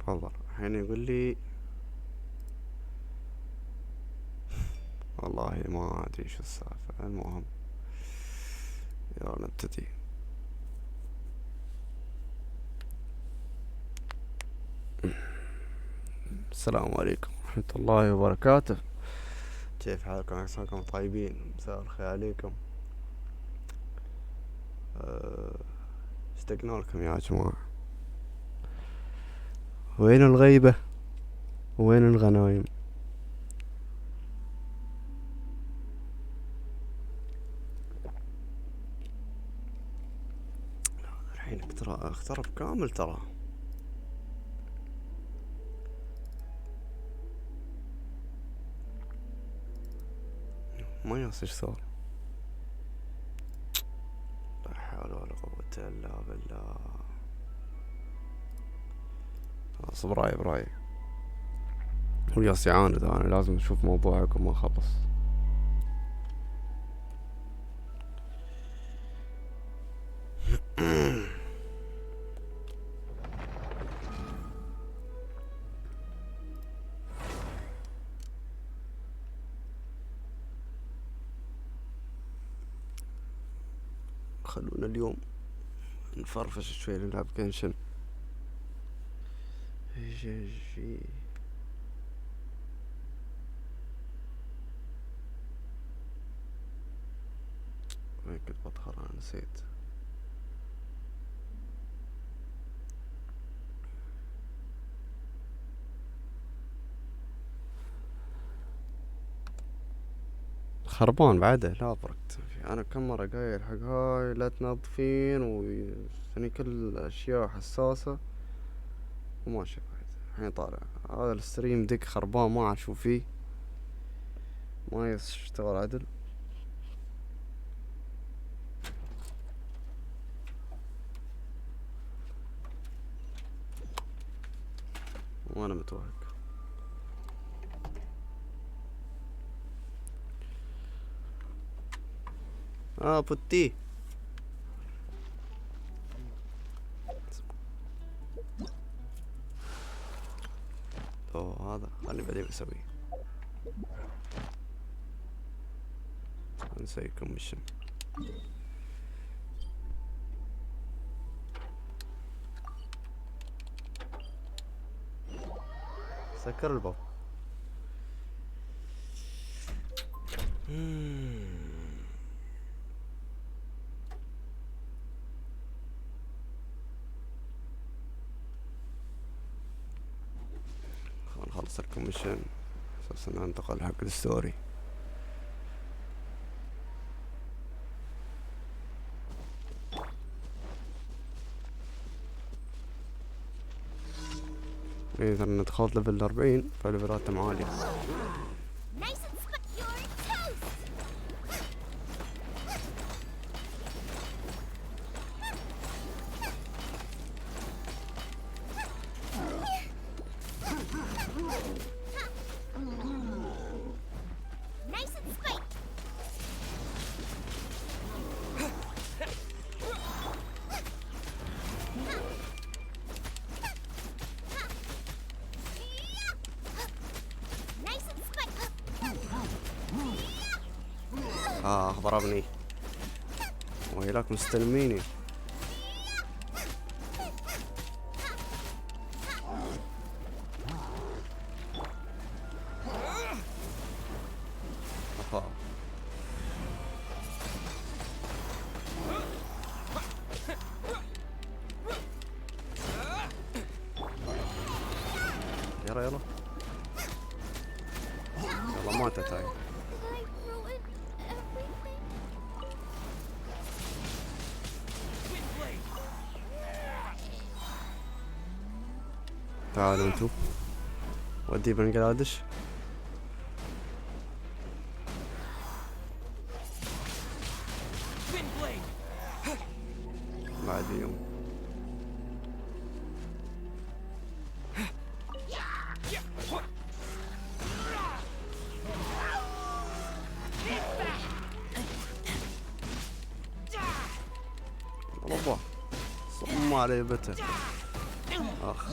تفضل. الحين يقول لي والله ما ادري شو السالفة. المهم يلا نبتدي. السلام عليكم ورحمة الله وبركاته. كيف حالكم؟ عساكم طيبين. مساء الخير عليكم. اشتقنا لكم يا جماعة. وين الغيبة وين الغنايم؟ الحين اقترب كامل ترى. ما يصير صار. لا حول ولا قوة الا بالله. خلاص براي وياس يعاند. انا لازم اشوف موضوعكم ما خلص. خلونا اليوم نفرفش شوي نلعب جنشن. جي وين كنت بطهر؟ انا نسيت. خربان بعده. لا بركت. انا كم مرة قايل حق هاي لا تنظفين وثاني كل الاشياء حساسة وما شفت. الحين طالع هذا الستريم ديك خربان ما عاد اشوف فيه. ما يشتغل عدل. وانا متوهق. بوتي. هذا خلي بعدين بسويه. نسوي كوميشن. سكر الباب. نخلص الكوميشن اساس ننتقل حق الستوري. اذا انا دخلت ليفل 40 فليفلاتهم عالية. ضربني ويلاك مستلميني. يلا ماتت هاي. تعالوا انتو ودي بنجلاديش بعد يوم. والله صم علي بته. اخ.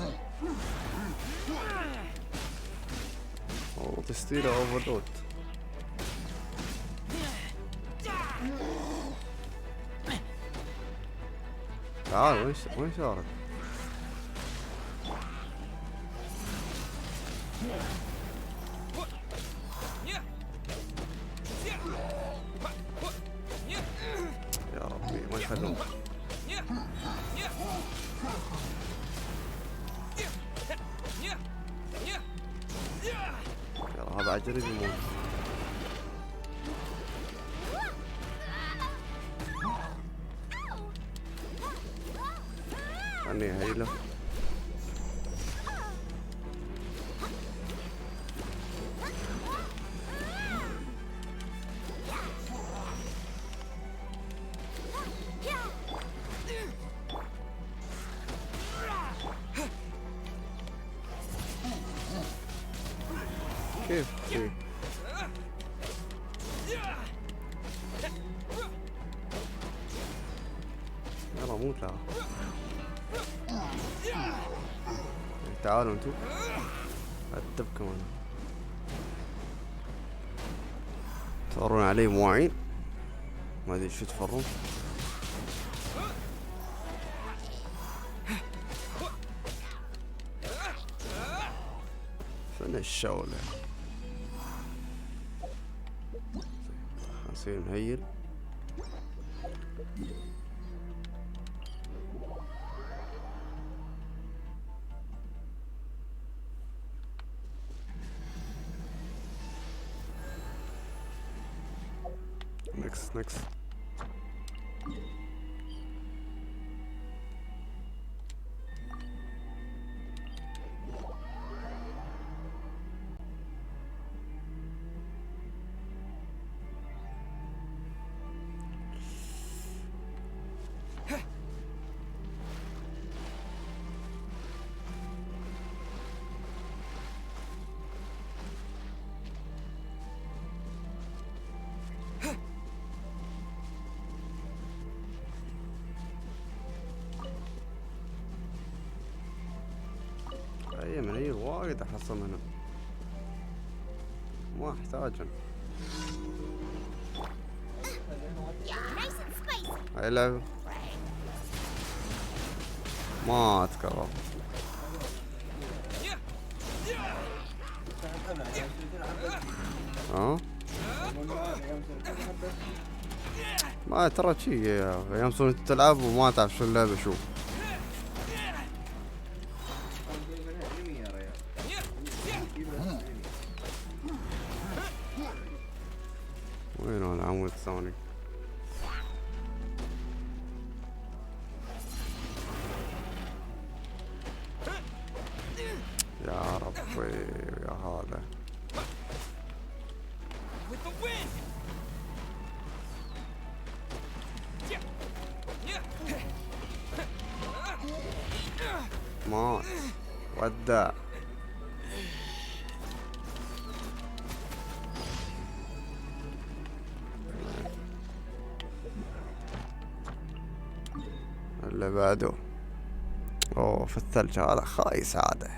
والله تستيله اوفرلود. تعال وين صارت؟ يا ربي ما يخلون. يلا هذا عجري يموت. خلني هيله. كيف شي؟ يلا موت لا. تعالوا انتو ادبكم انا. تفرون علي مواعين ما ادري شو تفرون. فين الشولة؟ نصير نهيل. نكس اي منير وايد احصل منهم ما احتاجهم. هاي لعبة ما اتكرر. ها ما ترى شي ايام صرت تلعب وما تعرف شو اللعبة شو. وين العمود الثاني؟ يا ربي يا هذا مات ودع. اللي بعده اوه في الثلج هذا خايس عاده.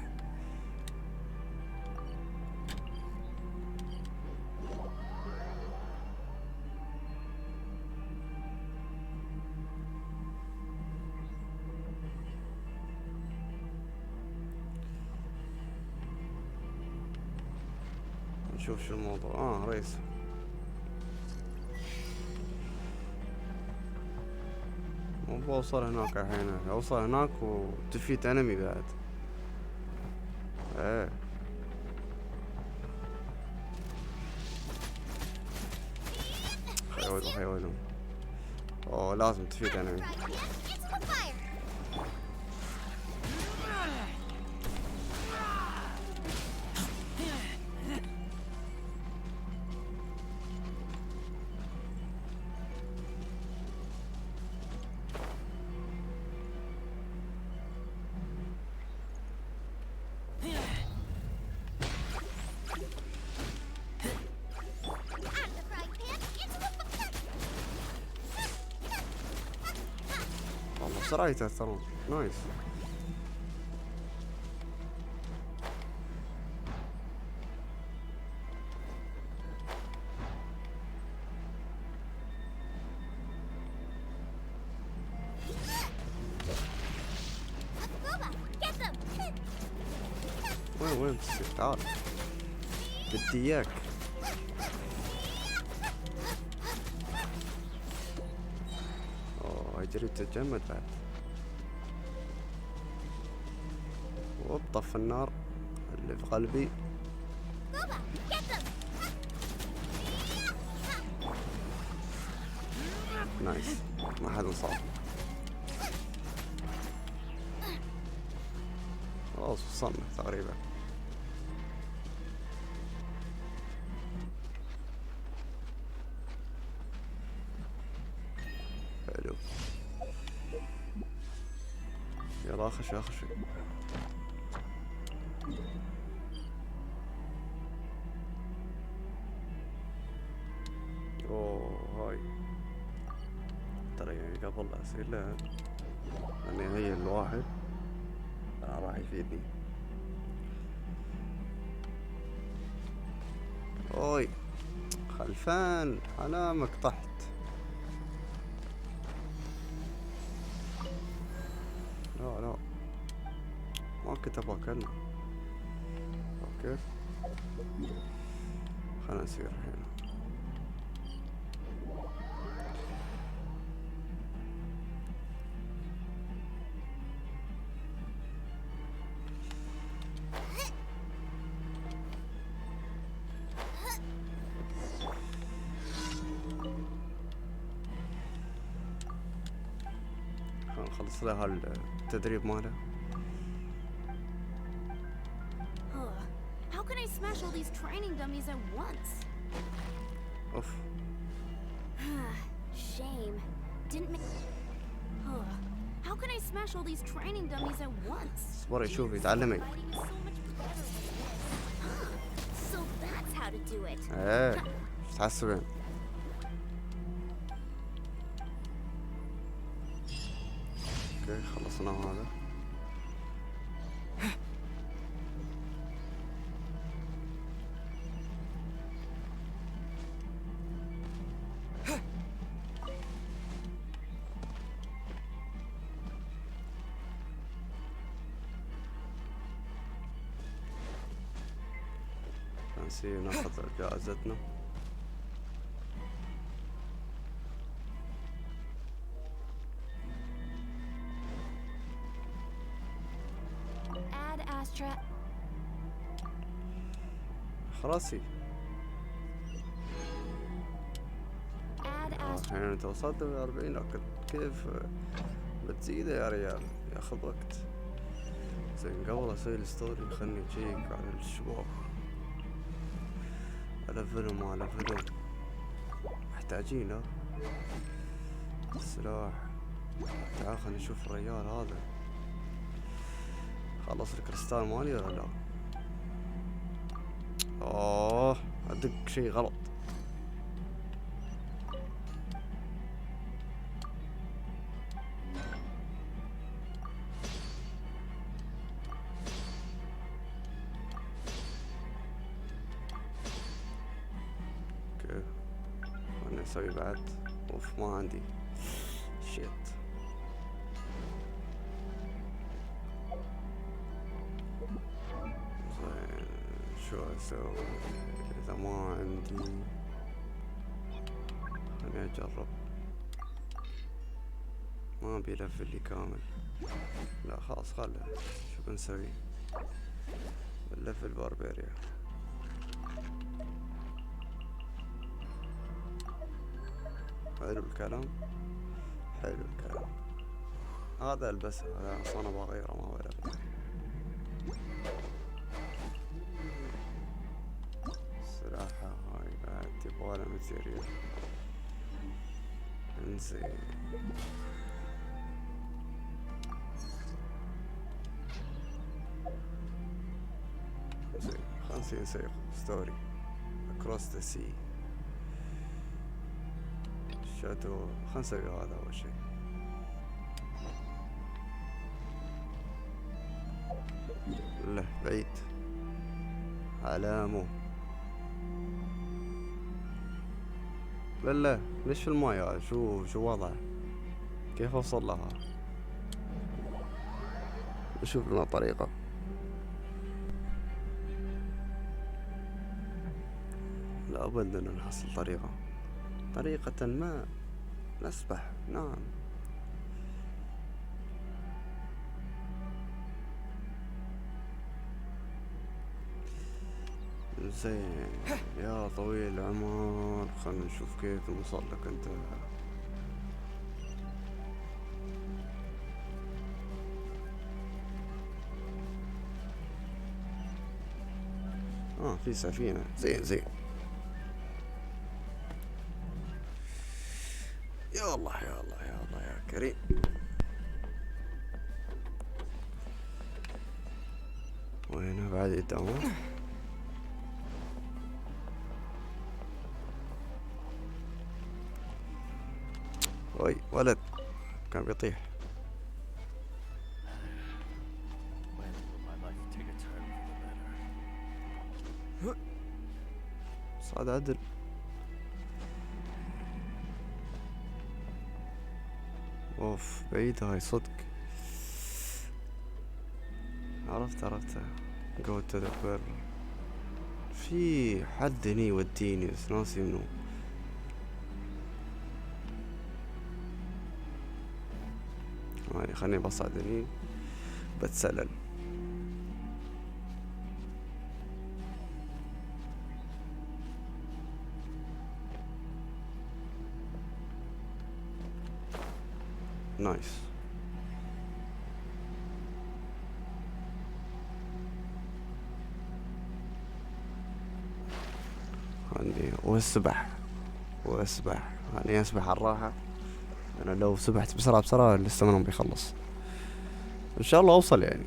نشوف شو الموضوع. ريس مو بوصل هناك الحين. اوصل هناك وتفيت انمي بعد. ايه خيولهم. اوه لازم تفيت انمي. والله سرايته ترى نايس. وين تصير؟ تعال بدي اياك. اوه جريت تتجمد بعد. طف النار اللي في قلبي. نايس، ما حد انصاب. خلاص وصلنا تقريبا. حلو، يلا خش خش. اوه هاي ترى يعني قبل لا اسير لها اني هي الواحد راح يفيدني. اوي خلفان علامك طحت. لا لا ما كنت ابغى اكلم. اوكي خلنا نسير الحين. خلنا نخلص لها التدريب ماله. How can I smash all these training dummies at once? اوف Shame. Didn't make. How can I smash all these training dummies at once? اصبري شوفي تعلمي. Fighting is so much better with this. So that's how to do it. ايه ايش تحسبين؟ اوكي خلصنا هذا. نسيب ناخذ جائزتنا. Add Astra. خلاصي Add Astra. الحين انت وصلت ل 40 لكن كيف بتزيده يا ريال؟ ياخذ وقت. زين قبل اسوي الستوري خلني اشيك على الشباب. الفلهم ما الفلهم محتاجين ها السلاح. تعال خلينا نشوف الرجال هذا خلص الكريستال مالي ولا لا. اوه ادق شي غلط. اوكي خلنا نسوي بعد. اوف ما عندي شيت. زين شو اسوي اذا ما عندي؟ خليني اجرب. ما ابي لفل لي كامل. لا خلاص خله. شو بنسوي؟ بنلفل باربيريا. حلو الكلام، حلو الكلام. هذا البسه هذا اصلا انا بغيره ما بلفل. السلاحة هاي بعد يبغالها ماتيريال. انزين زين خلنا نسوي ستوري across the sea. شادو خلنا نسوي هذا اول شي. لا بعيد علامه. لا ليش في المايه؟ شو وضعه؟ كيف اوصل لها؟ نشوف لنا طريقة. لابد ان نحصل طريقة ما نسبح. نعم. زين يا طويل العمر، خلنا نشوف كيف نوصل لك انت. في سفينة. زين زين. يا الله يا الله يا الله يا كريم. وهنا بعد قدامه. وي ولد كان بيطيح. When will my life take a turn for the better? صعد عدل. اوف بعيدة هاي صدق. عرفت go to the pearl. في حد هني يوديني بس ناسي منو. خليني بصعد هني بتسلل. نايس. خلني واسبح خلني اسبح على الراحة. انا لو سبحت بسرعة الاستمنام بيخلص. ان شاء الله اوصل يعني.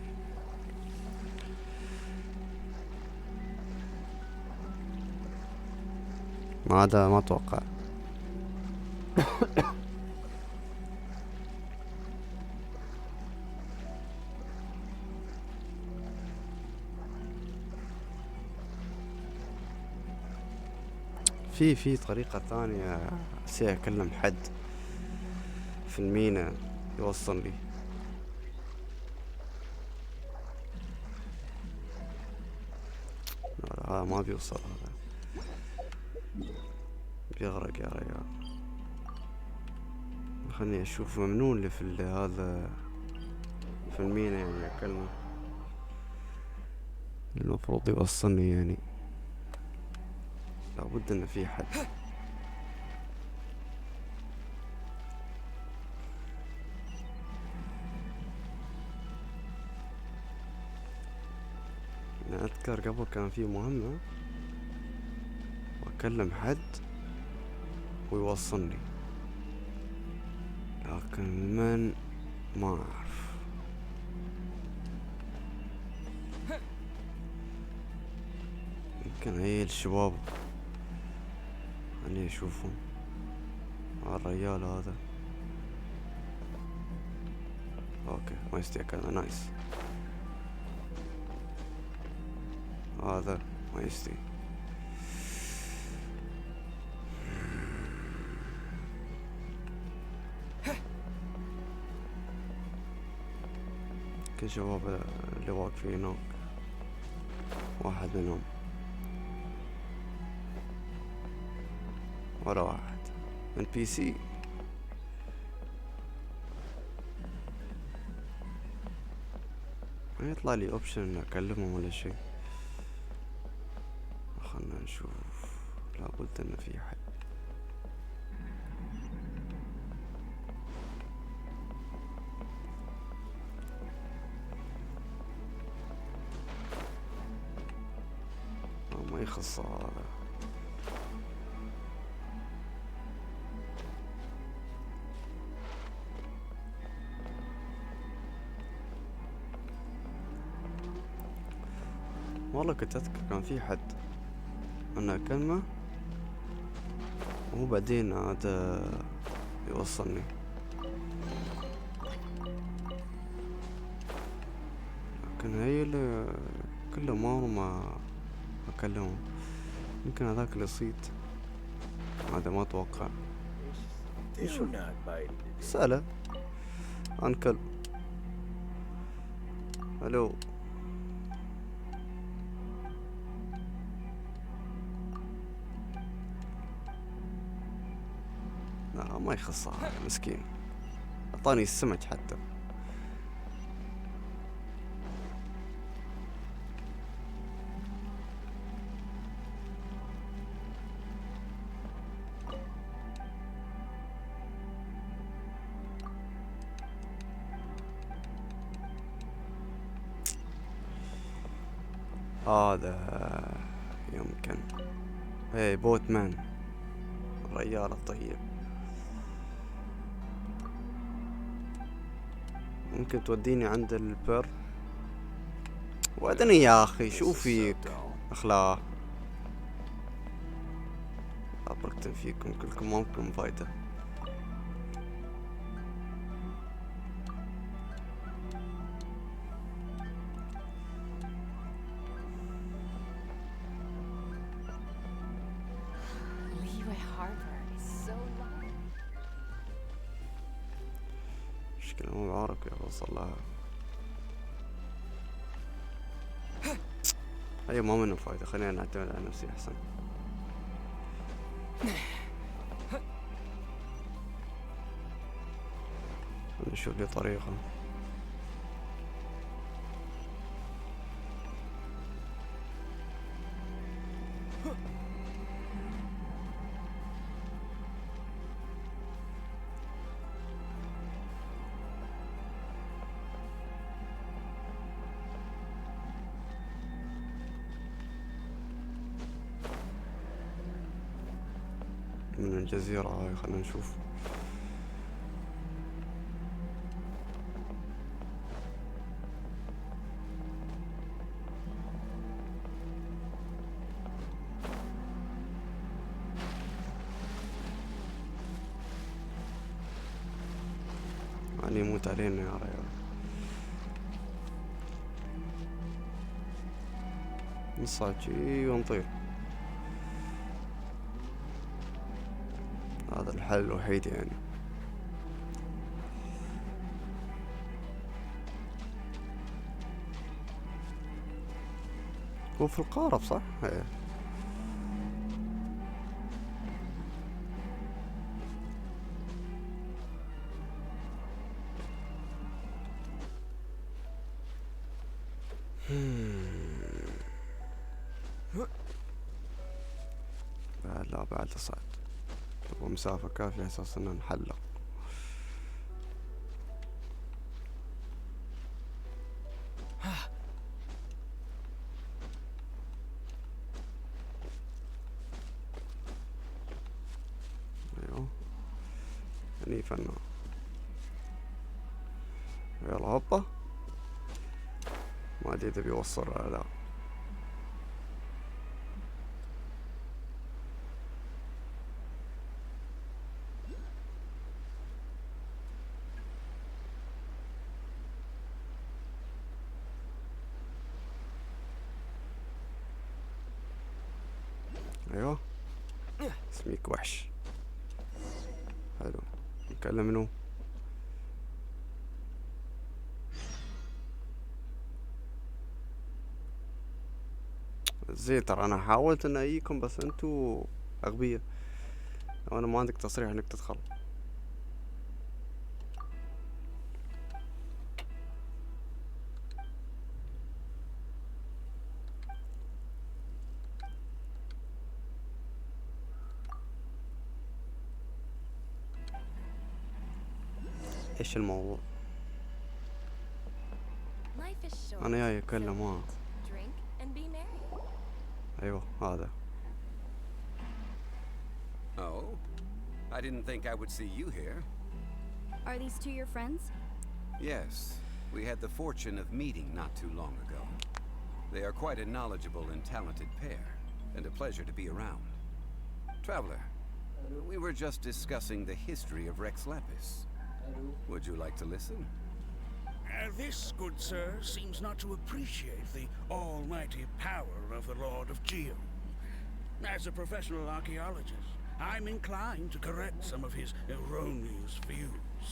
ما اتوقع. في طريقة ثانية. اكلم حد في المينا يوصلني. لا هذا ما بيوصل. هذا بيغرق يا رجال. خلني اشوف ممنون اللي في هذا في المينا يعني اكلمه. المفروض يوصلني يعني. لابد ان في حد. انا اذكر قبل كان في مهمة واكلم حد ويوصلني، لكن من ما اعرف. يمكن هي الشباب اني اشوفهم. الرجال هذا اوكي ما يستطيع كذا. نايس. هذا ما يستطيع. كل شباب اللي واقفين هناك واحد منهم ولا واحد من بي سي. ما يطلع لي اوبشن ان اكلمهم ولا شيء. خلنا نشوف. لابد ان في حد. ما يخص هذا. والله كنت اذكر كان في حد انا اكلمه وهو بعدين عاد يوصلني. لكن هي اللي كل ما اكلمه. يمكن هذاك اللي صيت. هذا ما اتوقع. Still not biting it. سأله عن كلب. الو. ما يخصها هذا مسكين، اعطاني السمك حتى. هذا يمكن ايه بوتمان، الرجال الطيب. ممكن توديني عند البر؟ ودني يا اخي، شو فيك اخلاق. ابركتم فيكم كلكم، ما لكم فايدة. Leeway Harbor is so long. مشكلة مو بعرف كيف اوصل لها. ايوه ما منه فايدة، خلينا نعتمد على نفسي احسن. نشوف لي طريقة. من الجزيرة هاي خلينا نشوف. يعني يموت علينا يا ريال. نصعد شي ونطير، هذا الحل الوحيد يعني. هو في القارب صح؟ ايه. بعد لا بعد صعد، تبغى مسافة كافية أساس إنه نحلق. أيوه هني فنان. يلا هوبا، ما أدري إذا بيوصل ولا لا. أيوه اسميك وحش. حلو، نكلم منو؟ زين ترى أنا حاولت إن أجيكم بس أنتو أغبياء، وأنا ما عندك تصريح إنك تدخل. إيش الموضوع؟ Life is short. أنا جاي so أكلم. eat, drink, and be merry. أيوه هذا. Oh? I didn't think I would see you here. Are these two your friends? Yes, we had the fortune of meeting not too long ago. They are quite a knowledgeable and talented pair, and a pleasure to be around. Traveler, we were just discussing the history of Rex Lapis. Would you like to listen? This, good sir, seems not to appreciate the almighty power of the Lord of Geo. As a professional archaeologist, I'm inclined to correct some of his erroneous views.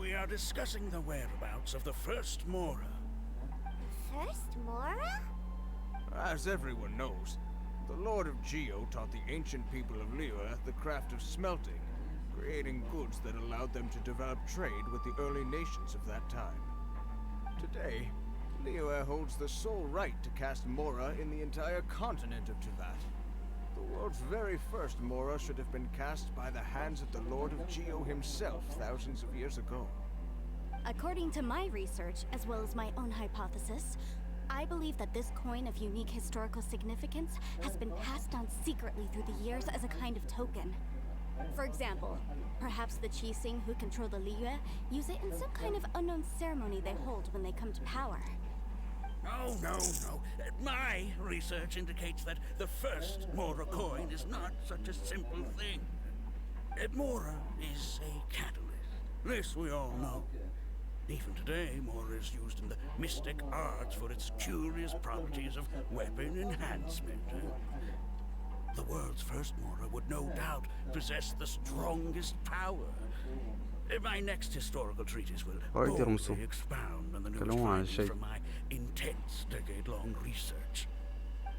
We are discussing the whereabouts of the first Mora. First Mora? As everyone knows, the Lord of Geo taught the ancient people of Liyue the craft of smelting, creating goods that allowed them to develop trade with the early nations of that time. Today, Liyue holds the sole right to cast Mora in the entire continent of Teyvat. The world's very first Mora should have been cast by the hands of the Lord of Geo himself thousands of years ago. According to my research, as well as my own hypothesis, I believe that this coin of unique historical significance has been passed down secretly through the years as a kind of token. For example, perhaps the Qixing who control the Liyue use it in some kind of unknown ceremony they hold when they come to power. Oh, no. My research indicates that the first Mora coin is not such a simple thing. Mora is a catalyst. This we all know. Even today, Mora is used in the mystic arts for its curious properties of weapon enhancement. The world's first Mora would no doubt possess the strongest power. My next historical treatise will boldly expound on the newest findings from my intense decade-long research.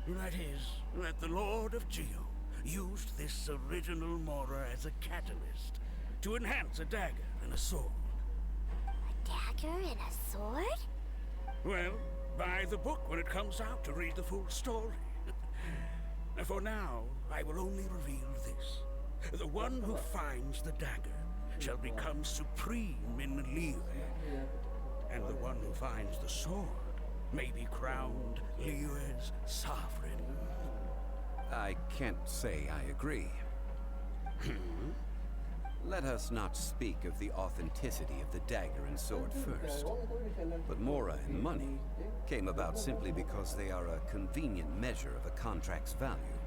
That is, that the Lord of Geo used this original Mora as a catalyst to enhance a dagger and a sword. A dagger and a sword? Well, buy the book when it comes out to read the full story. For now, I will only reveal this. The one who finds the dagger shall become supreme in Liyue, and the one who finds the sword may be crowned Liyue's sovereign. I can't say I agree. Let us not speak of the authenticity of the dagger and sword first. But Mora and money came about simply because they are a convenient measure of a contract's value.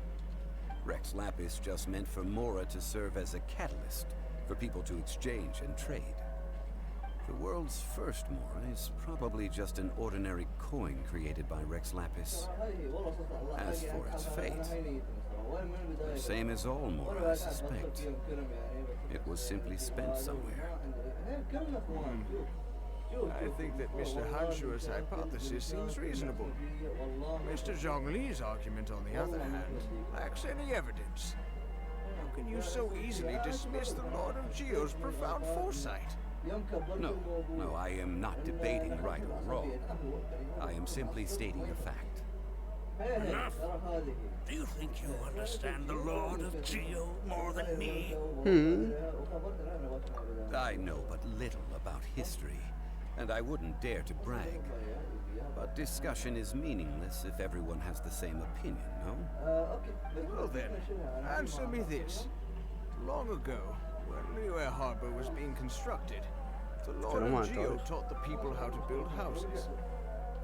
Rex Lapis just meant for Mora to serve as a catalyst for people to exchange and trade. The world's first Mora is probably just an ordinary coin created by Rex Lapis. As for its fate, the same as all Mora, I suspect. It was simply spent somewhere. I think that Mr. Hanshua's hypothesis seems reasonable. Mr. Zhongli's argument, on the other hand, lacks any evidence. How can you so easily dismiss the Lord of Geo's profound foresight? No, I am not debating right or wrong. I am simply stating a fact. Enough! Do you think you understand the Lord of Geo more than me? I know but little about history, and I wouldn't dare to brag. But discussion is meaningless if everyone has the same opinion, no? Well then, answer me this. Long ago, when Liyue Harbor was being constructed, the Lord of Geo taught the people how to build houses.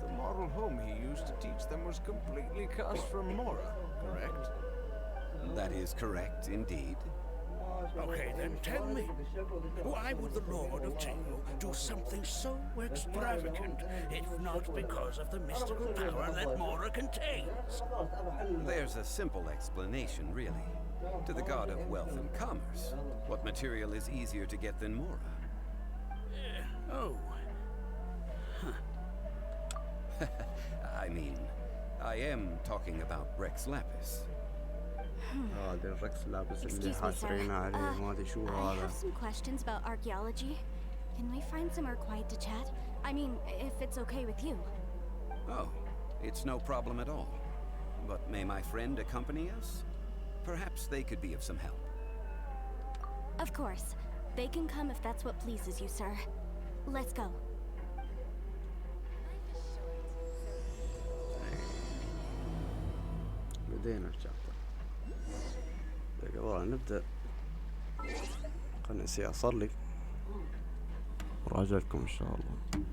The model home he used to teach them was completely cast from Mora, correct? That is correct, indeed. Okay, then tell me, why would the Lord of Geo do something so extravagant, if not because of the mystical power that Mora contains? There's a simple explanation, really. To the god of wealth and commerce, what material is easier to get than Mora? Oh. I mean, I am talking about Rex Lapis. هذا الركس لابس اللي Excuse me, حاسرين sir. عليه ما ادري شو I هذا. have some questions about archaeology. Can we find somewhere quiet to chat? I mean, if it's okay with you. Oh, it's no problem at all. But may my friend accompany us? Perhaps they could be of some help. Of course. They can come if that's what pleases you, sir. Let's go. بدينا الشابتر. قبل نبدأ خلني أصلي وراجع لكم إن شاء الله.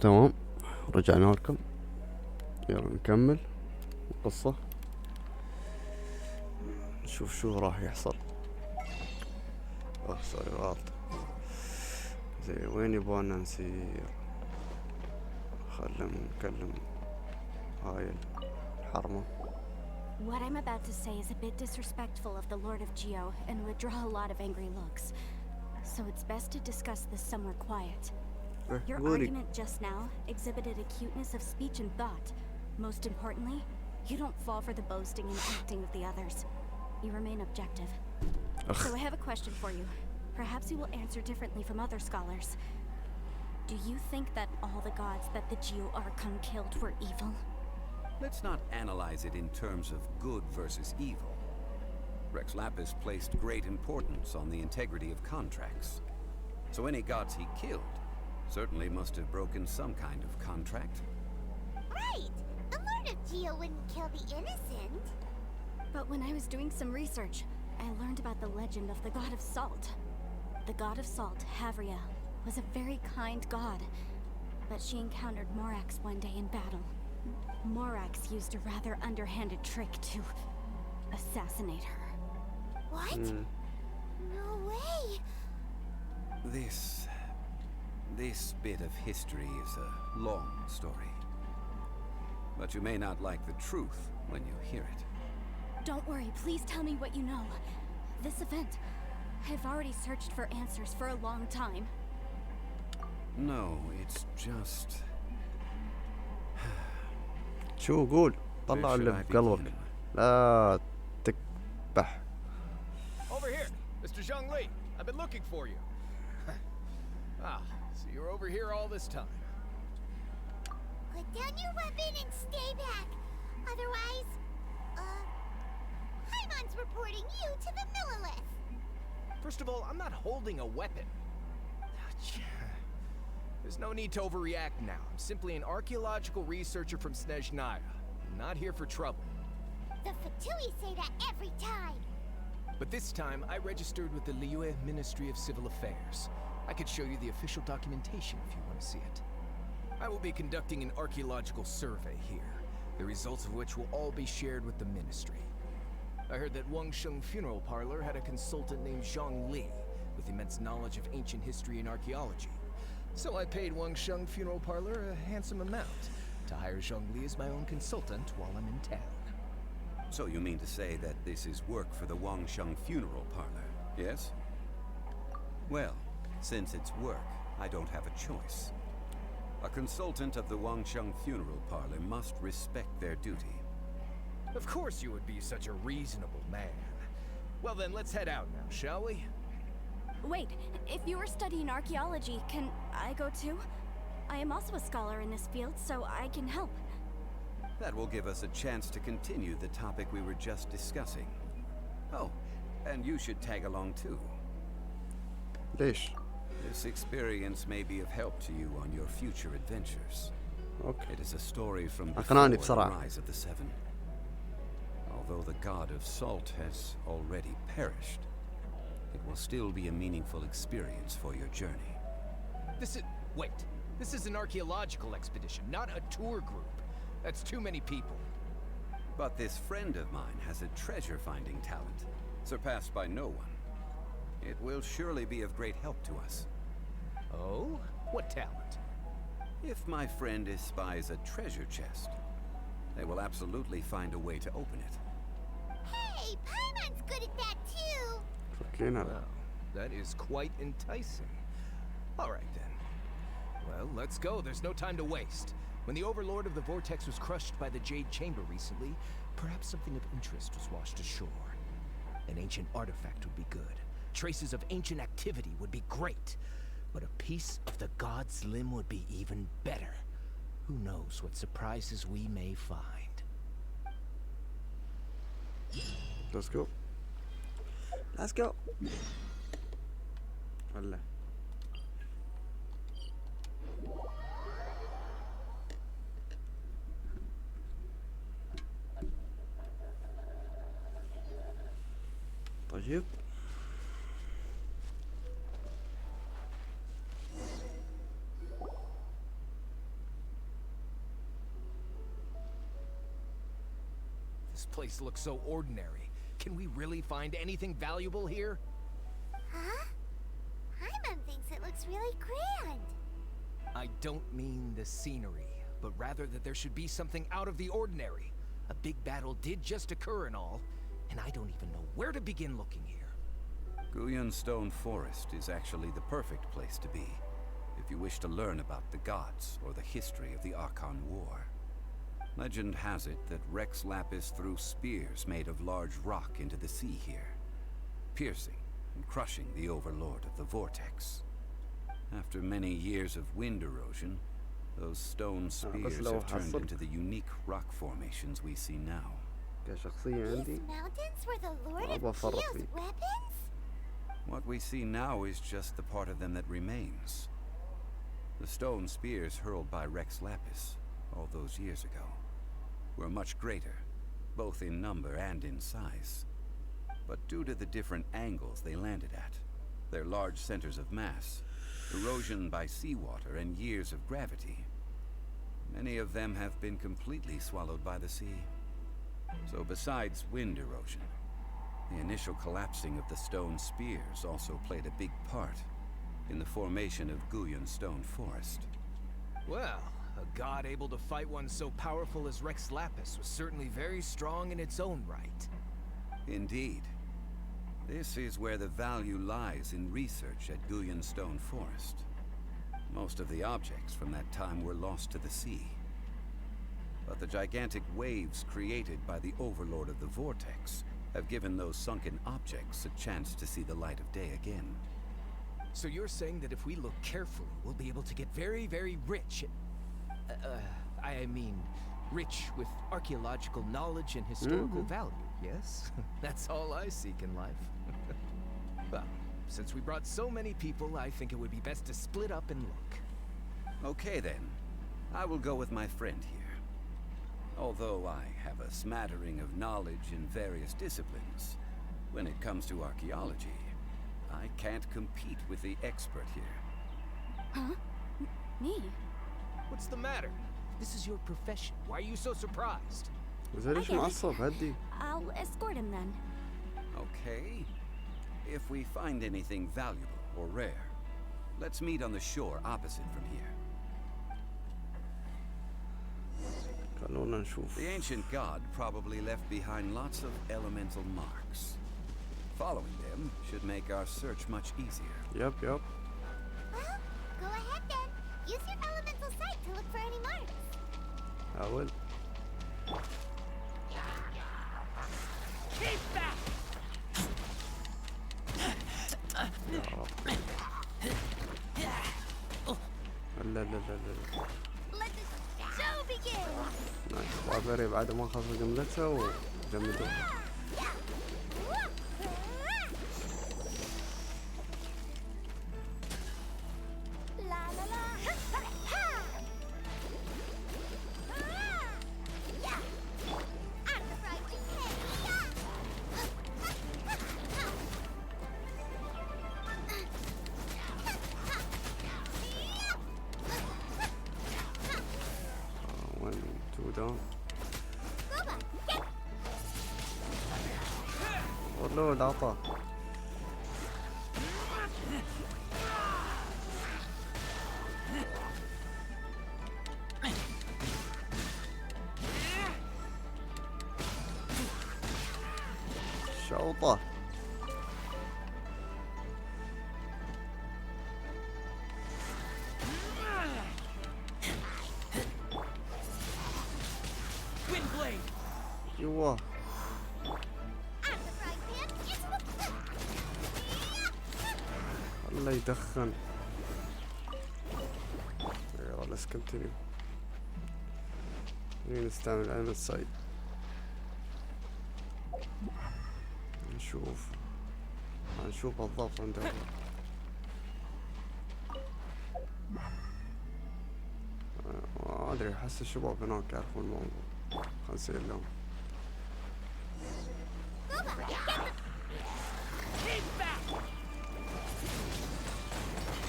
تمام، رجعنا لكم. يلا نكمل القصة، نشوف شو راح يحصل. سوري غلط. زي وين يبغانا نسير؟ خلنا نكلم هاي الحرمة. What I'm about to say is a bit disrespectful of the Lord of Geo and would draw a lot of angry looks. So it's best to discuss this somewhere quiet. Your قولي. argument just now exhibited acuteness of speech and thought. Most importantly, you don't fall for the boasting and acting of the others. You remain objective. So I have a question for you. Perhaps you will answer differently from other scholars. Do you think that all the gods that the Geo Archon killed were evil? Let's not analyze it in terms of good versus evil. Rex Lapis placed great importance on the integrity of contracts. So any gods he killed certainly must have broken some kind of contract. Right! The Lord of Geo wouldn't kill the innocent. But when I was doing some research, I learned about the legend of the god of salt. The god of salt, Havria, was a very kind god, but she encountered Morax one day in battle. Morax used a rather underhanded trick to assassinate her. What? No way! This bit of history is a long story. But you may not like the truth when you hear it. Don't worry, please tell me what you know. This event, I've already searched for answers for a long time. No, it's just... شو قول؟ طلع اللي في قلبك، لا تكبح. Over here, Mr. Zhongli. I've been looking for you. So you're over here all this time. Put down your weapon and stay back. Otherwise, Paimon's reporting you to the Millilith. First of all, I'm not holding a weapon. There's no need to overreact now. I'm simply an archaeological researcher from Snezhnaya. I'm not here for trouble. The Fatui say that every time. But this time, I registered with the Liyue Ministry of Civil Affairs. I could show you the official documentation if you want to see it. I will be conducting an archaeological survey here, the results of which will all be shared with the ministry. I heard that Wangsheng Funeral Parlor had a consultant named Zhang Li, with immense knowledge of ancient history and archaeology. So I paid Wangsheng Funeral Parlor a handsome amount to hire Zhang Li as my own consultant while I'm in town. So you mean to say that this is work for the Wangsheng Funeral Parlor, yes? Well, since it's work, I don't have a choice. A consultant of the Wangsheng Funeral Parlor must respect their duty. Of course you would be such a reasonable man. Well then, let's head out now, shall we? Wait, if you were studying archaeology, can I go too? I am also a scholar in this field, so I can help. That will give us a chance to continue the topic we were just discussing. Oh, and you should tag along too. ليش؟ This experience may be of help to you on your future adventures. اوكي. It is a story from before أقنعني the بسرعة. rise of the Seven. Although the god of salt has already perished, it will still be a meaningful experience for your journey. Wait. This is an archaeological expedition, not a tour group. That's too many people. But this friend of mine has a treasure-finding talent, surpassed by no one. It will surely be of great help to us. Oh? What talent? If my friend espies a treasure chest, they will absolutely find a way to open it. Hey, Paimon's good at that too. فكينا. Well, that is quite enticing. All right then. Well, let's go. There's no time to waste. When the Overlord of the Vortex was crushed by the Jade Chamber recently, perhaps something of interest was washed ashore. An ancient artifact would be good. Traces of ancient activity would be great. But a piece of the god's limb would be even better. Who knows what surprises we may find. Let's go. Let's go. ولا طيب. This place looks so ordinary. Can we really find anything valuable here? Huh? Hyman thinks it looks really grand. I don't mean the scenery, but rather that there should be something out of the ordinary. A big battle did just occur and all, and I don't even know where to begin looking here. Guyun Stone Forest is actually the perfect place to be, if you wish to learn about the gods or the history of the Archon War. Legend has it that Rex Lapis threw spears made of large rock into the sea here, piercing and crushing the Overlord of the Vortex. After many years of wind erosion, those stone spears have turned into the unique rock formations we see now. كشخصية These عندي mountains were the Lord ما of بفرط Geo's فيه. weapons? What we see now is just the part of them that remains. The stone spears hurled by Rex Lapis all those years ago were much greater, both in number and in size. But due to the different angles they landed at, their large centers of mass, erosion by seawater, and years of gravity, many of them have been completely swallowed by the sea. So besides wind erosion, the initial collapsing of the stone spears also played a big part in the formation of Guyun Stone Forest. Well, a god able to fight one so powerful as Rex Lapis was certainly very strong in its own right. Indeed. This is where the value lies in research at Guyun Stone Forest. Most of the objects from that time were lost to the sea. But the gigantic waves created by the Overlord of the Vortex have given those sunken objects a chance to see the light of day again. So you're saying that if we look carefully, we'll be able to get very, very rich. I mean, rich with archaeological knowledge and historical value, yes? That's all I seek in life. Well, since we brought so many people, I think it would be best to split up and look. Okay then. I will go with my friend here. Although I have a smattering of knowledge in various disciplines, when it comes to archaeology, I can't compete with the expert here. Huh? Me? What's the matter? This is your profession. Why are you so surprised? زي ليش معصب هدي. I'll escort him then. Okay. If we find anything valuable or rare, let's meet on the shore opposite from here. خلونا نشوف. The ancient god probably left behind lots of elemental marks. Following them should make our search much easier. يب Well, go ahead then. Use your elemental sight to look for any marks. حاول. Keep back! يا رب. لا لا لا لا. Let the show begin. نايس. باربري بعد ما خلص جملتها وجمدوها. La la la. Ha! Yeah. I'm the fried chicken. One, two down. والله العطا. شوطة. Windblade! يوه. I'm the fried pan. الله يدخن. يلا let's continue. نستعمل ايمن سايد. نشوف بالضبط عنده. ما ادري احس الشباب هناك يعرفون الموضوع. خلنا نسير لهم. Keep back!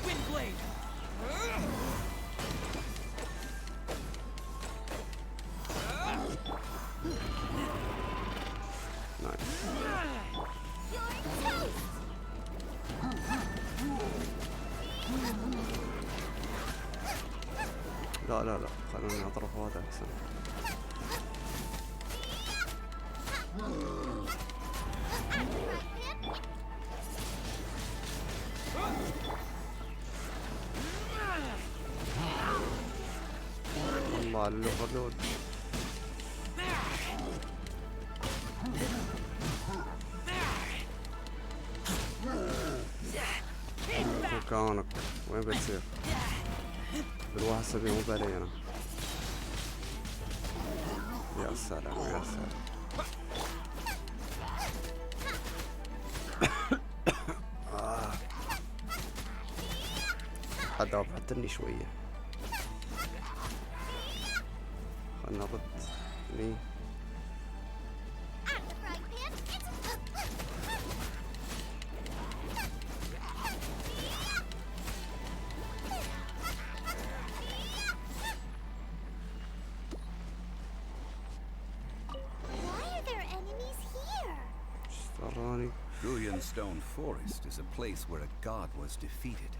Windblade! لا لا لا، خلوني اضرب هذا احسن. الله على اللوفرلود. مكانك وين بتصير؟ بالواحد سبعين مو بالي انا. يا سلام يا سلام. حد عطلني شوية. خلنا نرد لي. Stone Forest is a place where a god was defeated,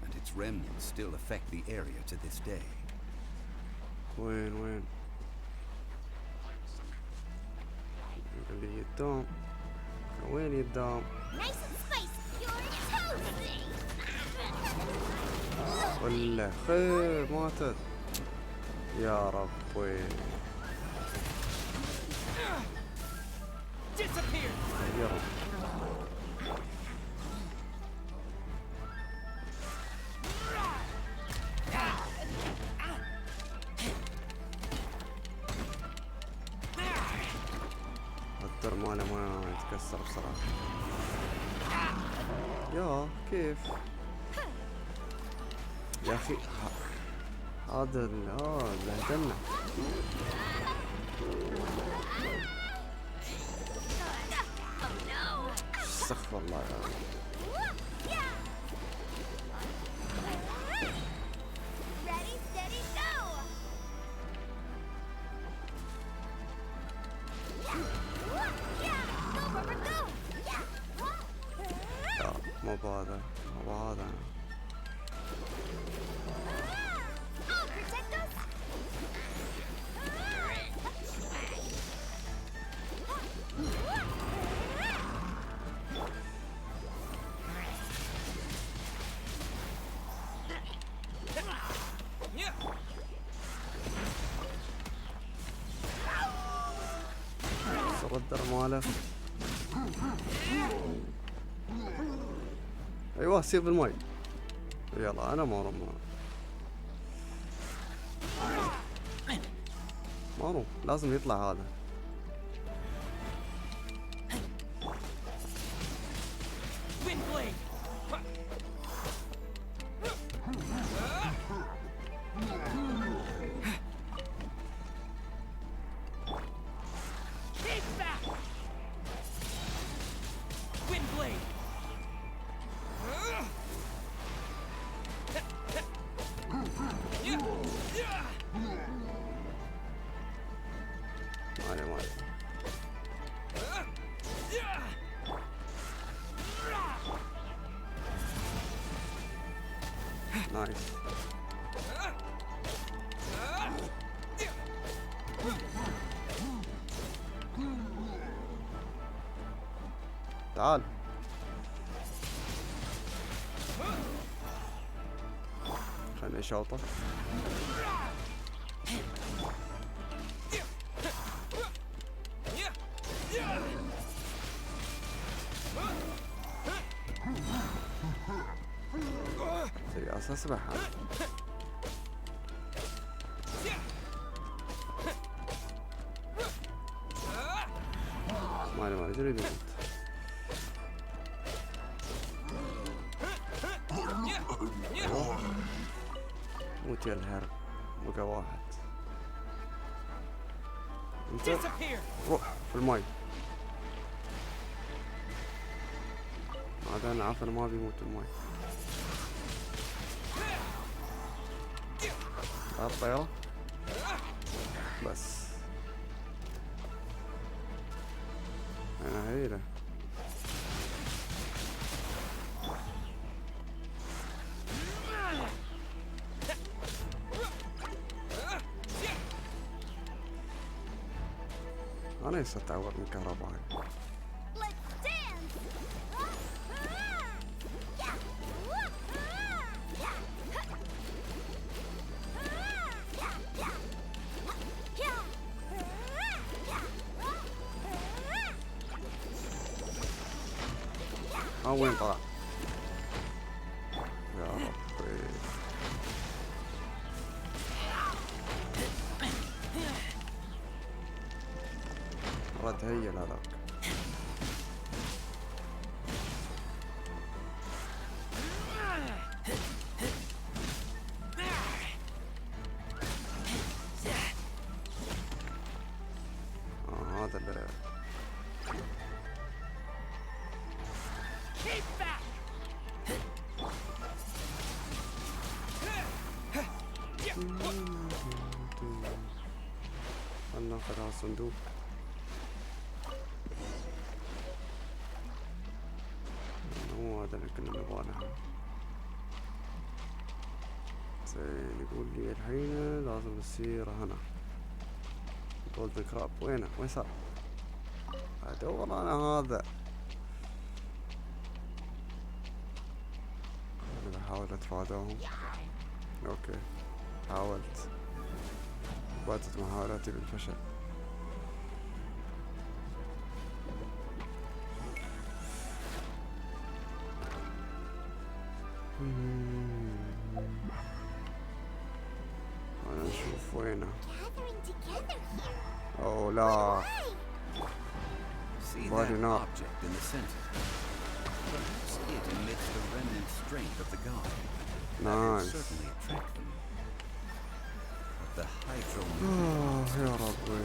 and its remnants still affect the area to this day. وين وين؟ اللي يدوم وين يدوم؟ ولا خير ماتت يا ربي. يا رب. الدر ماله ما يتكسر بصراحة. يا كيف يا اخي هذا بهدلنا. استغفر الله يا رب. مو بهذا مو بهذا. صار الدر ماله. ايوه سير بالماي. يلا انا مارو مارو لازم يطلع هذا. نايس. تعال. خليني اشوطه. زي اساس بحر. ما يجري يموت. موت يا الهرب. بقى واحد. انت روح في الماي. هذا انا عارف ما بيموت الماي. الطيارة بس انا هيله. انا يسا اتعور من الكهرباء هاي. Let's dance! وين طلع؟ يا ربي. رد هيل هذاك. هذا اللي خلنا ناخذ هذا الصندوق. هو هذا اللي كنا نبغاه نحن. زين يقول لي الحين لازم نسير هنا. جولدن كراب وينه؟ وين صار؟ ادور انا هذا. انا بحاول اتفاداهم. اوكي حاولت. باتت محاولاتي بالفشل. انا نشوف وينه. Gathering together here. اوه لا. See Why that do not? object in the center? Perhaps it emits the remnant strength of the god. That would Nice. certainly attract them. But the hydro. يا ربي.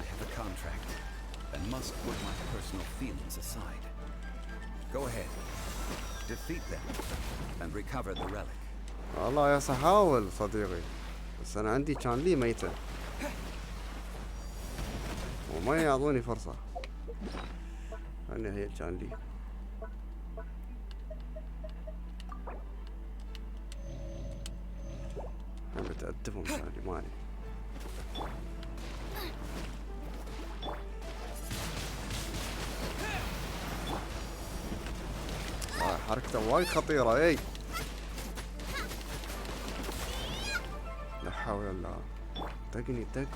I have a contract and must put my personal feelings aside. Go ahead. Defeat them and recover the relic. والله يا سحاول صديقي، بس انا عندي كان لي ميتة وما يعطوني فرصة. أنا هي كان لي. أنا بتأدبهم كان لي مالي. حركته وايد خطيرة. اي لا حول الله. دقني دقن.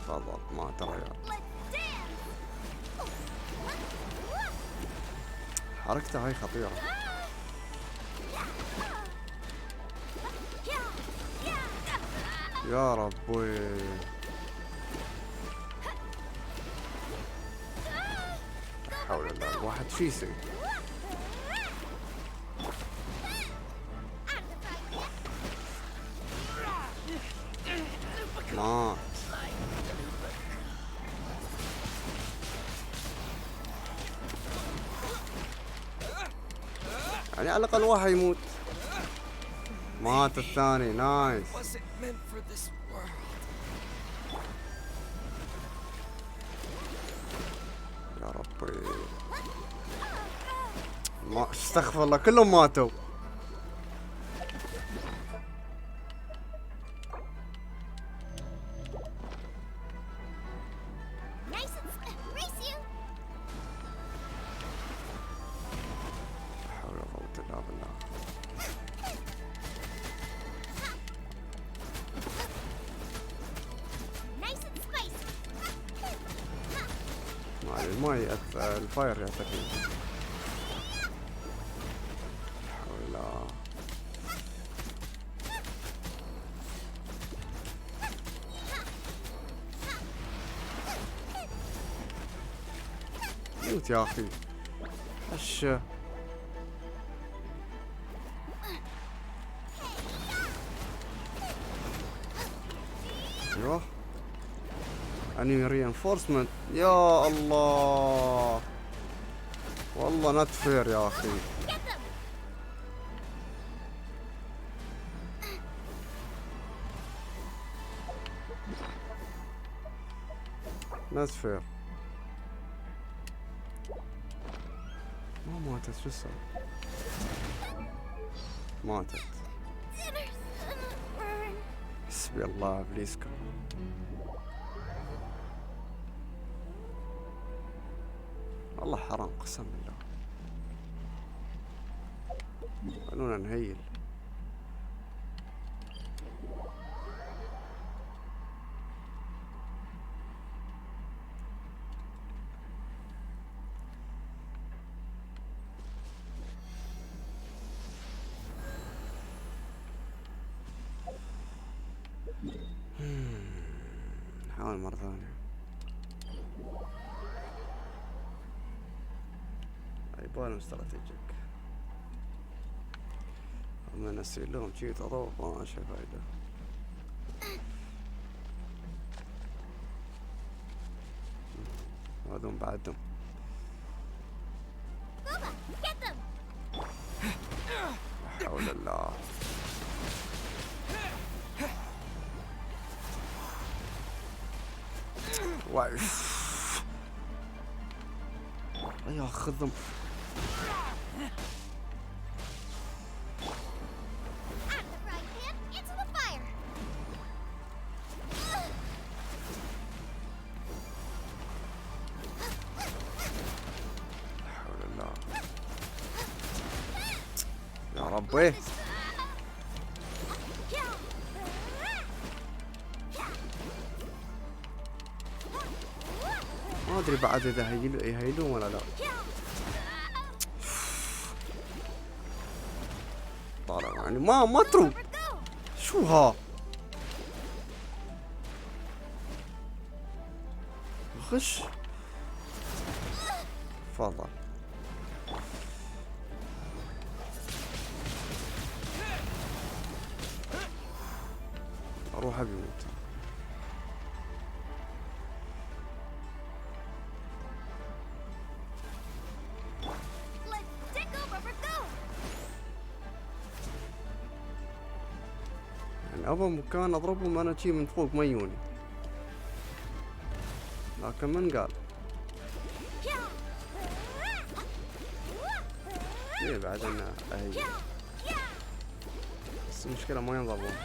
تفضل ما ترى يا حركته هاي خطيرة. يا ربي. لا حول الله. الواحد شو يسوي؟ مات. يعني على الأقل واحد يموت. مات الثاني. نايس. يا ربي. ما استغفر الله كلهم ماتوا. Nice and race you. لا حول ولا قوة إلا بالله. Nice and spicy. الماي الفاير يعتقد. لا حول الله. موت يا اخي. ايش ايوه انمي رينفورسمنت. يا الله والله نوت فير يا اخي. نوت فير. ماتت شو صار؟ ماتت. Dinner's gonna burn. حسبي الله ابليسكم. والله حرام قسم بالله. خلونا نهيل. نحاول مرة ثانية. يبغالهم استراتيجيك. هم نسيل لهم شي تضوء ما شي فايدة. هذون بعدهم. Booba, get them! لا حول الله. واي. ياخذهم. Out of the frying pan, into the fire! لا حول الله. يا ربي. ما ادري بعد اذا يهيلون ولا لا. طالع يعني ما ترو. شو ها؟ خش. تفضل. اروح ابي موت. Let's take over, go! يعني ابى مكان اضربهم انا شي من فوق ما يجوني. لكن من قال؟ ليه بعد انا اهي. بس المشكلة ما ينضربون.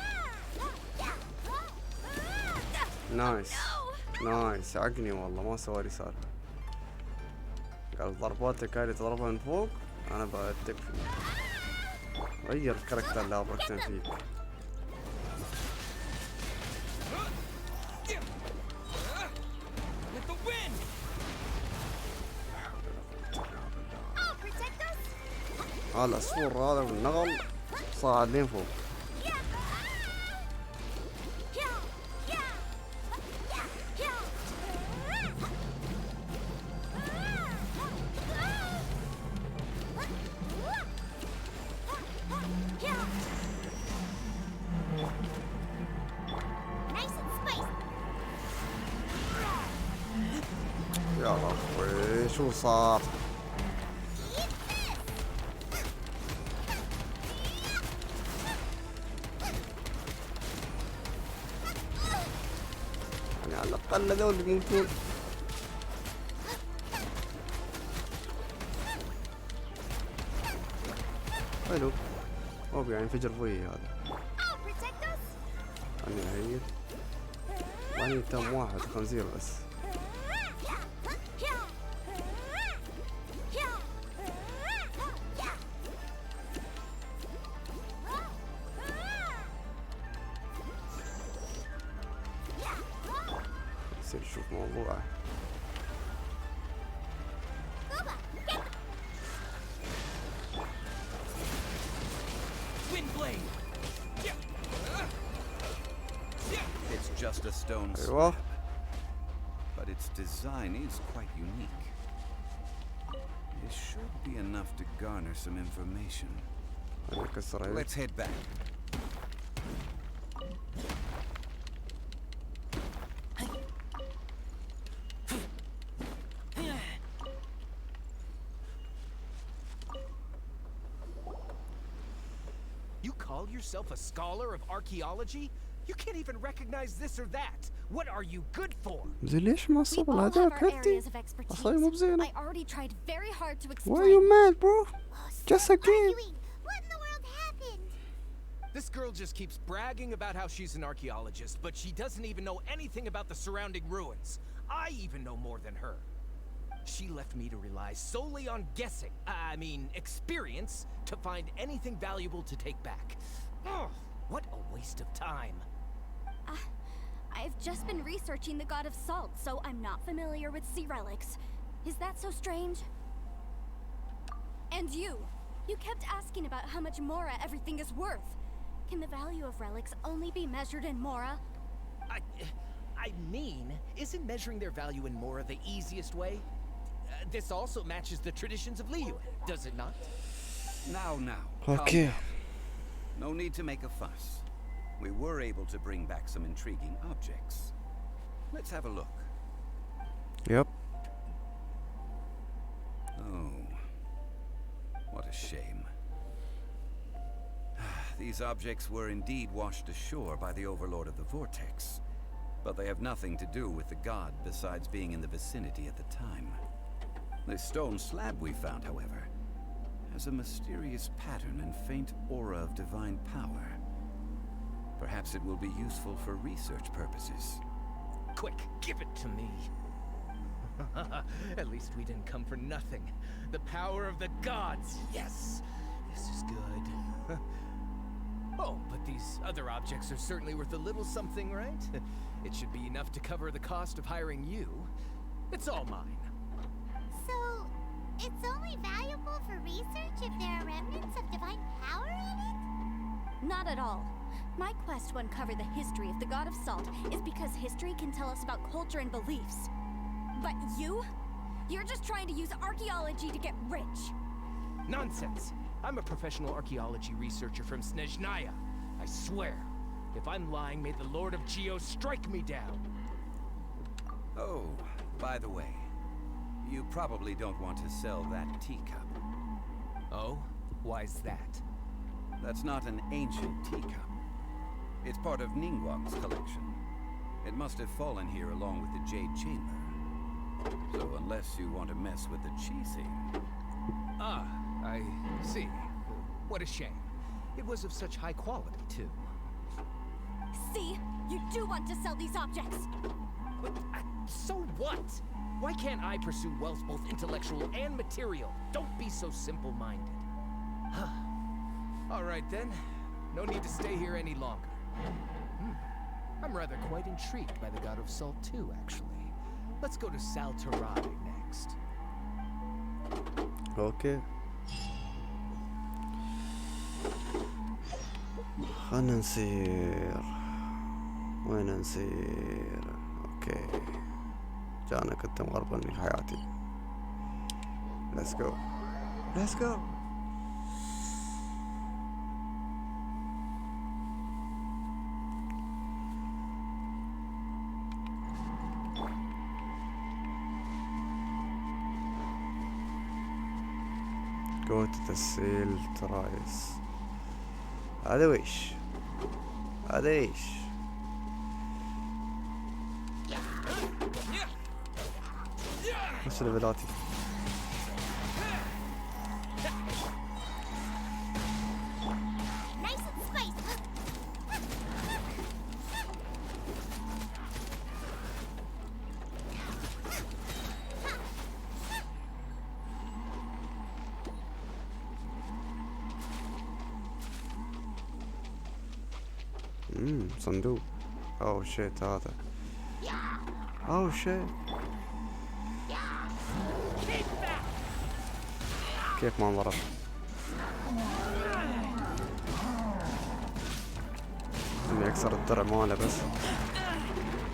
نايس. نايس عقني والله ما سوى لي سالفة. قال ضرباتك هاي اللي تضربها من فوق انا بتكفي. غير الكاركتر اللي ابركتن فيك. I'll protect us! العصفور هذا والنغل صاعد لين فوق. Nice and spicy! يا ربي شو صار؟ يعني على الأقل هذول يموتون. حلو. هو يعني انفجر فوقي هذا. I'll protect us! يعني هي يعني تم واحد خنزير بس. يصير نشوف موضوعه. It's just a stone أيوه. slab, but its design is quite unique. It should be enough to garner some information. هذا يكسر عليه. Let's head back. You call yourself a scholar of archaeology? You can't even recognize this or that. What are you good for? زين ليش ما We الصبر all have هذاك our هدي areas of expertise. أصلاً مو بزينة. I already tried very hard to Why explain. are you mad bro? Oh, Just stop a game. arguing. What in the world happened? This girl just keeps bragging about how she's an archaeologist, but she doesn't even know anything about the surrounding ruins. I even know more than her. She left me to rely solely on guessing, experience, to find anything valuable to take back. Ugh, what a waste of time. I've just been researching the god of salt, so I'm not familiar with sea relics. Is that so strange? And you kept asking about how much Mora everything is worth. Can the value of relics only be measured in Mora? Isn't measuring their value in Mora the easiest way? This also matches the traditions of Liyue, does it not? Now, Okay. calm down. No need to make a fuss. We were able to bring back some intriguing objects. Let's have a look. Yep. Oh, what a shame. These objects were indeed washed ashore by the Overlord of the Vortex, but they have nothing to do with the god besides being in the vicinity at the time. The stone slab we found, however, has a mysterious pattern and faint aura of divine power. Perhaps it will be useful for research purposes. Quick, give it to me. At least we didn't come for nothing. The power of the gods. Yes, this is good. Oh, but these other objects are certainly worth a little something, right? It should be enough to cover the cost of hiring you. It's all mine. So, it's only valuable for research if there are remnants of divine power in it? Not at all. My quest to uncover the history of the god of salt is because history can tell us about culture and beliefs. But you're just trying to use archaeology to get rich. Nonsense! I'm a professional archaeology researcher from Snezhnaya. I swear. If I'm lying, may the Lord of Geo strike me down. Oh, by the way, you probably don't want to sell that teacup. Oh? Why's that? That's not an ancient teacup. It's part of Ningguang's collection. It must have fallen here along with the Jade Chamber. So unless you want to mess with the cheesing... Ah, I see. What a shame. It was of such high quality, too. See? You do want to sell these objects! But, so what? Why can't I pursue wealth both intellectual and material? Don't be so simple-minded. All right, then. No need to stay here any longer. I'm rather quite intrigued by the God of Salt, too, actually. Let's go to Saltarai next. Okay. خلنا نسير. وين نسير؟ اوكي. جانا كنت مغربلني حياتي. Let's go. Let's go. قوة تسهيل ترايس. هذا ويش؟ هذا ايش؟ وش ليفلاتي؟ Nice and spicy. صندوق. اوه شيت هذا. اوه شيت. كيف ما ضرب؟ اني اكسر الدرع ماله بس.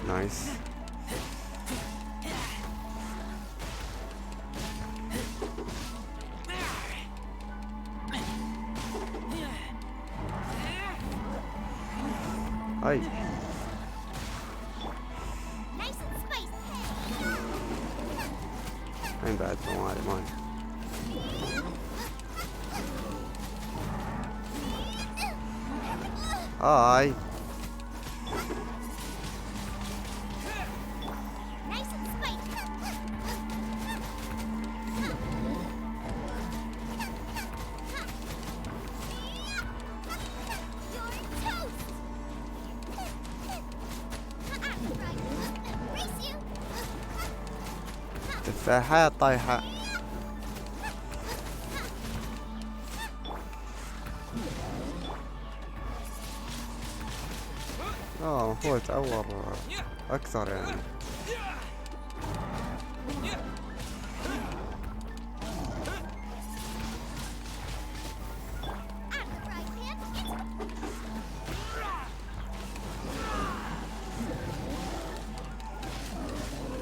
نايس. هاي. Nice and spicy. الحين بعد مالي. هاي. تفاحات طايحة. المفروض يتعور أكثر يعني.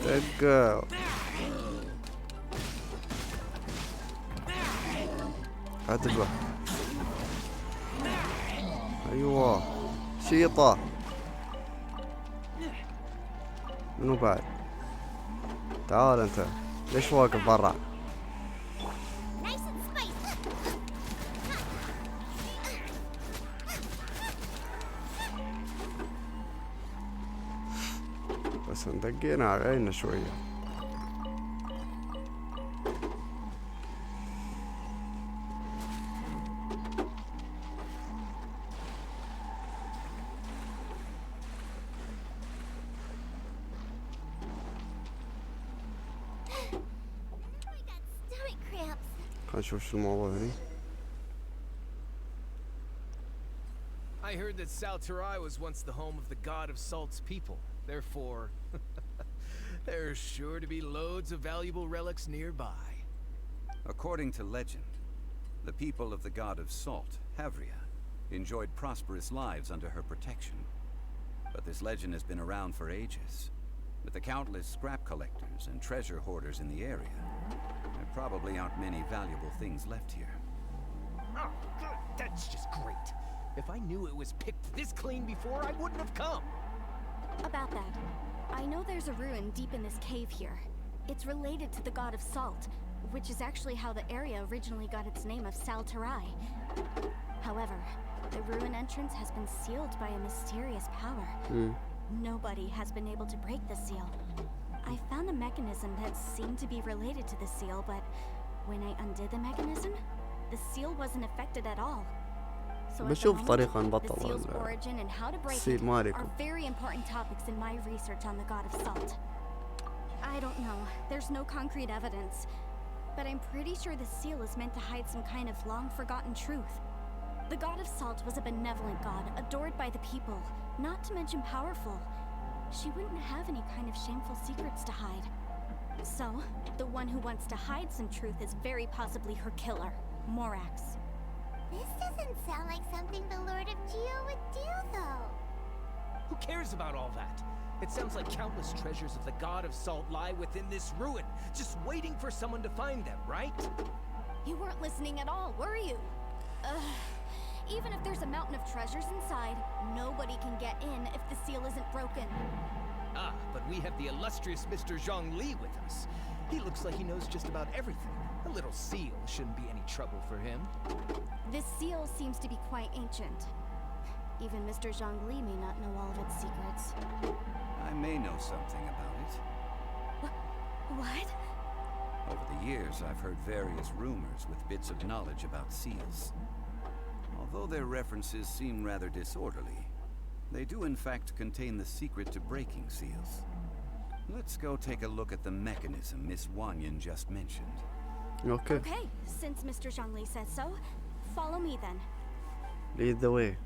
دقة. أذبح. أيوة شيطة. منو بعد؟ تعال انت، ليش واقف برا؟ بس ندقينا على عيننا شوية. خلينا نشوف شو الموضوع هني. I heard that Salterai was once the home of the god of Salt's people. Therefore, there's sure to be loads of valuable relics nearby. According to legend, the people of the god of Salt, Havria, enjoyed prosperous lives under her protection. But this legend has been around for ages. With the countless scrap collectors and treasure hoarders in the area, there probably aren't many valuable things left here. Oh, good. That's just great. If I knew it was picked this clean before, I wouldn't have come. About that, I know there's a ruin deep in this cave here. It's related to the god of Salt, which is actually how the area originally got its name of Salterai. However, the ruin entrance has been sealed by a mysterious power. Nobody has been able to break the seal. I found a mechanism that seemed to be related to the seal, but when I undid the mechanism, the seal wasn't affected at all. So at the بشوف moment, طريقة the نبطل seal's origin and how to break السيل it مالكم. are very important topics in my research on the god of Salt. I don't know. There's no concrete evidence. But I'm pretty sure the seal is meant to hide some kind of long-forgotten truth. The god of Salt was a benevolent god, adored by the people, not to mention powerful. She wouldn't have any kind of shameful secrets to hide. So, the one who wants to hide some truth is very possibly her killer, Morax. This doesn't sound like something the Lord of Geo would do, though. Who cares about all that? It sounds like countless treasures of the god of Salt lie within this ruin, just waiting for someone to find them, right? You weren't listening at all, were you? Even if there's a mountain of treasures inside, nobody can get in if the seal isn't broken. Ah, but we have the illustrious Mr. Zhongli with us. He looks like he knows just about everything. A little seal shouldn't be any trouble for him. This seal seems to be quite ancient. Even Mr. Zhongli may not know all of its secrets. I may know something about it. What? Over the years, I've heard various rumors with bits of knowledge about seals. Although their references seem rather disorderly, they do in fact contain the secret to breaking seals. Let's go take a look at the mechanism Miss Wanyan just mentioned. اوكي. Okay, since Mr. Zhongli says so, follow me then. lead the way.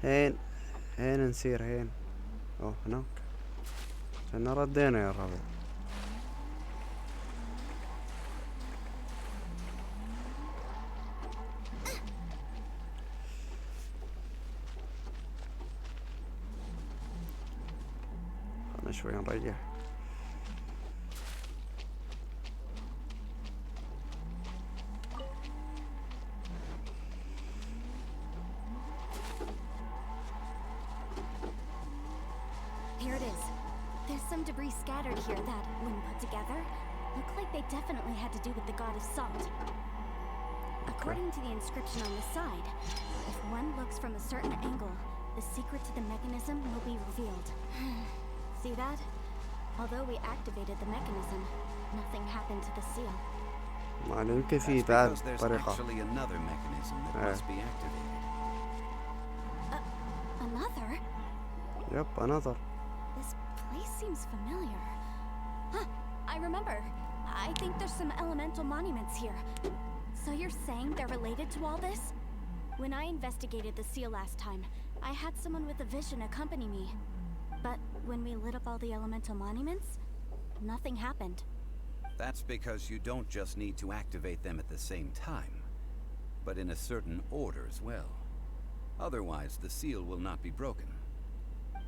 هين نسير هين. اوه هناك. كنا ردينا يا ربع. خلنا شوي نريح. Here it is. There's some debris scattered here that, when put together, look like they definitely had to do with the god of Salt. According to the inscription on the side, if one looks from a certain angle, the secret to the mechanism will be revealed. See that? Although we activated the mechanism, nothing happened to the seal. معلوم يمكن في That's بعد because there's طريقة. actually another mechanism that Yeah. must be activated. Another? يب another. This place seems familiar. I remember. I think there's some elemental monuments here. So you're saying they're related to all this? When I investigated the seal last time, I had someone with a vision accompany me. But when we lit up all the elemental monuments, nothing happened. That's because you don't just need to activate them at the same time, but in a certain order as well. Otherwise, the seal will not be broken.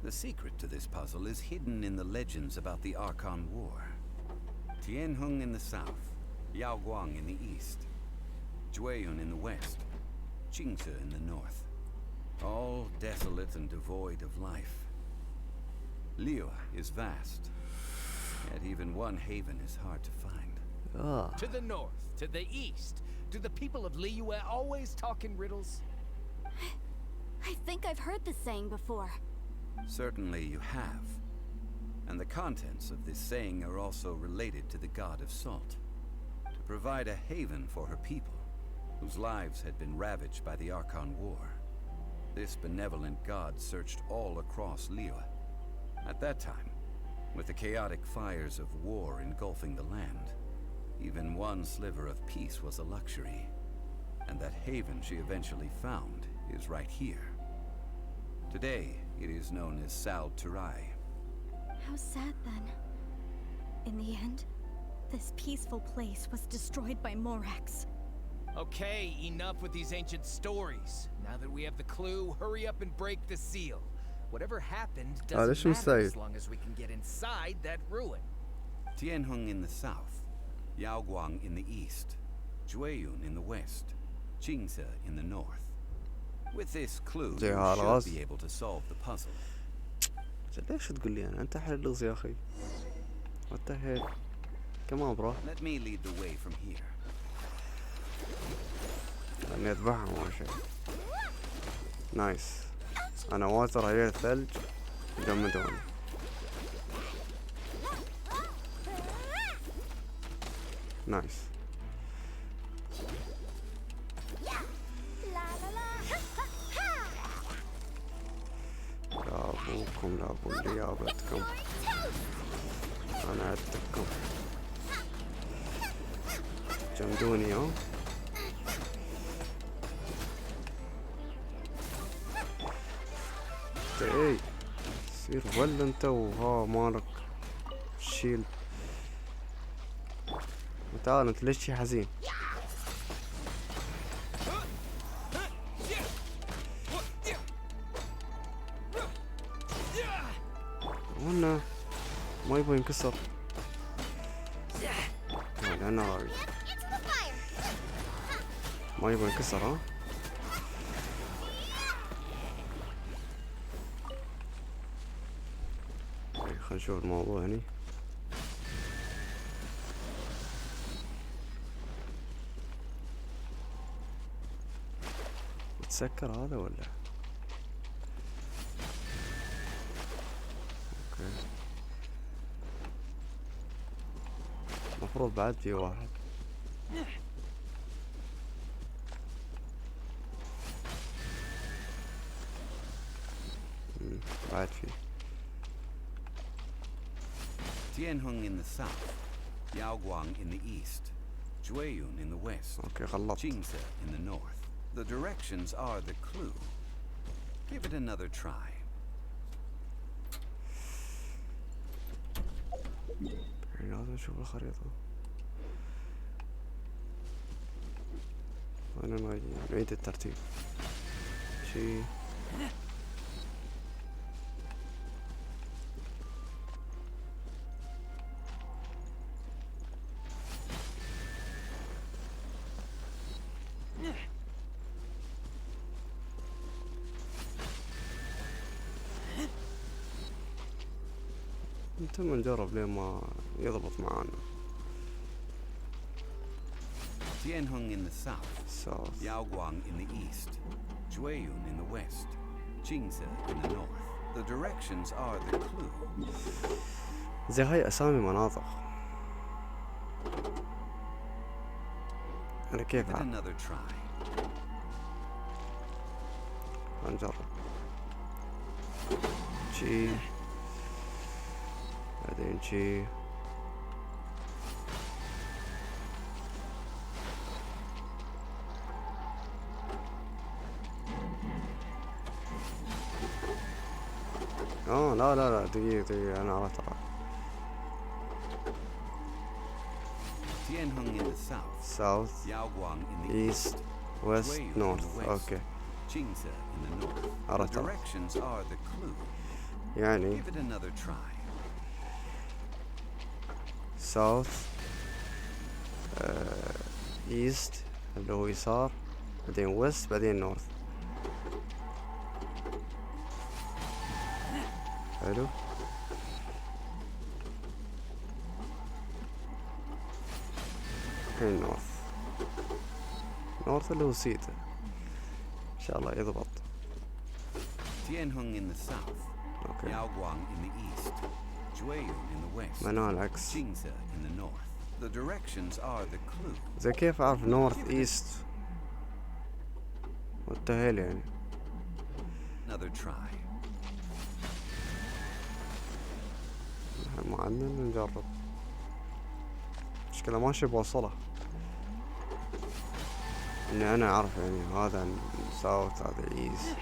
The secret to this puzzle is hidden in the legends about the Archon War. Tianheng in the south, Yaoguang in the east, Jueyun in the west, Qingce in the north. All desolate and devoid of life. Liyue is vast, yet even one haven is hard to find. To the north, to the east. Do the people of Liyue always talk in riddles? I think I've heard this saying before. Certainly you have. And the contents of this saying are also related to the god of salt. To provide a haven for her people, whose lives had been ravaged by the Archon War. This benevolent god searched all across Liyue. At that time, with the chaotic fires of war engulfing the land, even one sliver of peace was a luxury. And that haven she eventually found is right here. Today, it is known as Sal Turai. How sad then. In the end, this peaceful place was destroyed by Morax. Okay, enough with these ancient stories. Now that we have the clue, hurry up and break the seal. Whatever happened doesn't matter as long as we can get inside that ruin. Tianheng in the south, Yaoguang in the east, Jueyun in the west, Qingce in the north. With this clue, you should be able to solve the puzzle. ليش تقول لي أنا؟ أنت حل اللغز يا أخي. What the heck? Come on, bro. Let me lead the way from here. خلني أذبحهم أول شيء. نايس. أنا واتر عليه الثلج جمدوني. نايس. لا أبوكم لا أبو ليابتكم. أنا عدتكم. جمدوني ها. اي سير ولا انت وها مالك شيل. تعال انت ليش شي حزين؟ وانا ما يبغى ينكسر. انا راوي ما يبغى ينكسر ها. خلينا نشوف الموضوع هني. متسكر هذا ولا؟ اوكي. المفروض بعد في واحد. بعد في. Tianheng in the south, Yaoguang in the east, Jueyun in the west, Qingce in the north. The directions are the clue. Give it another try. لازم نشوف الخريطة. أنا نعيد الترتيب. شي. انت ما نجرب لين ما يضبط معانا. Tianheng in the south, Yaoguang in the east, Jueyun in the west, Qingce in the north. The directions are the clue. زي هاي أسامي مناطق. أنا كيف another try. هنجرب. شي بعدين شي لا لا لا، دقيقة أنا عرفت. Tianheng in the south, South, Yaoguang in the East, West, Jueyu in North. the west, أوكي. Qingce in the north. The عرفت. directions are the clue. يعني Give it another try. South, East اللي هو يسار، بعدين West، بعدين North. حلو. الحين North اللي هو سيتا. إن شاء الله يضبط. Tianheng in the south, أوكي. Yaoguang in the east, Jueyu in the west, معناها العكس. Qingce in the north. The directions are the clue. زي كيف أعرف North East؟ والتهيل يعني. Another try. معلم نجرب. مشكلة ماشي بوصله. إني أنا أعرف يعني هذا South هذا East.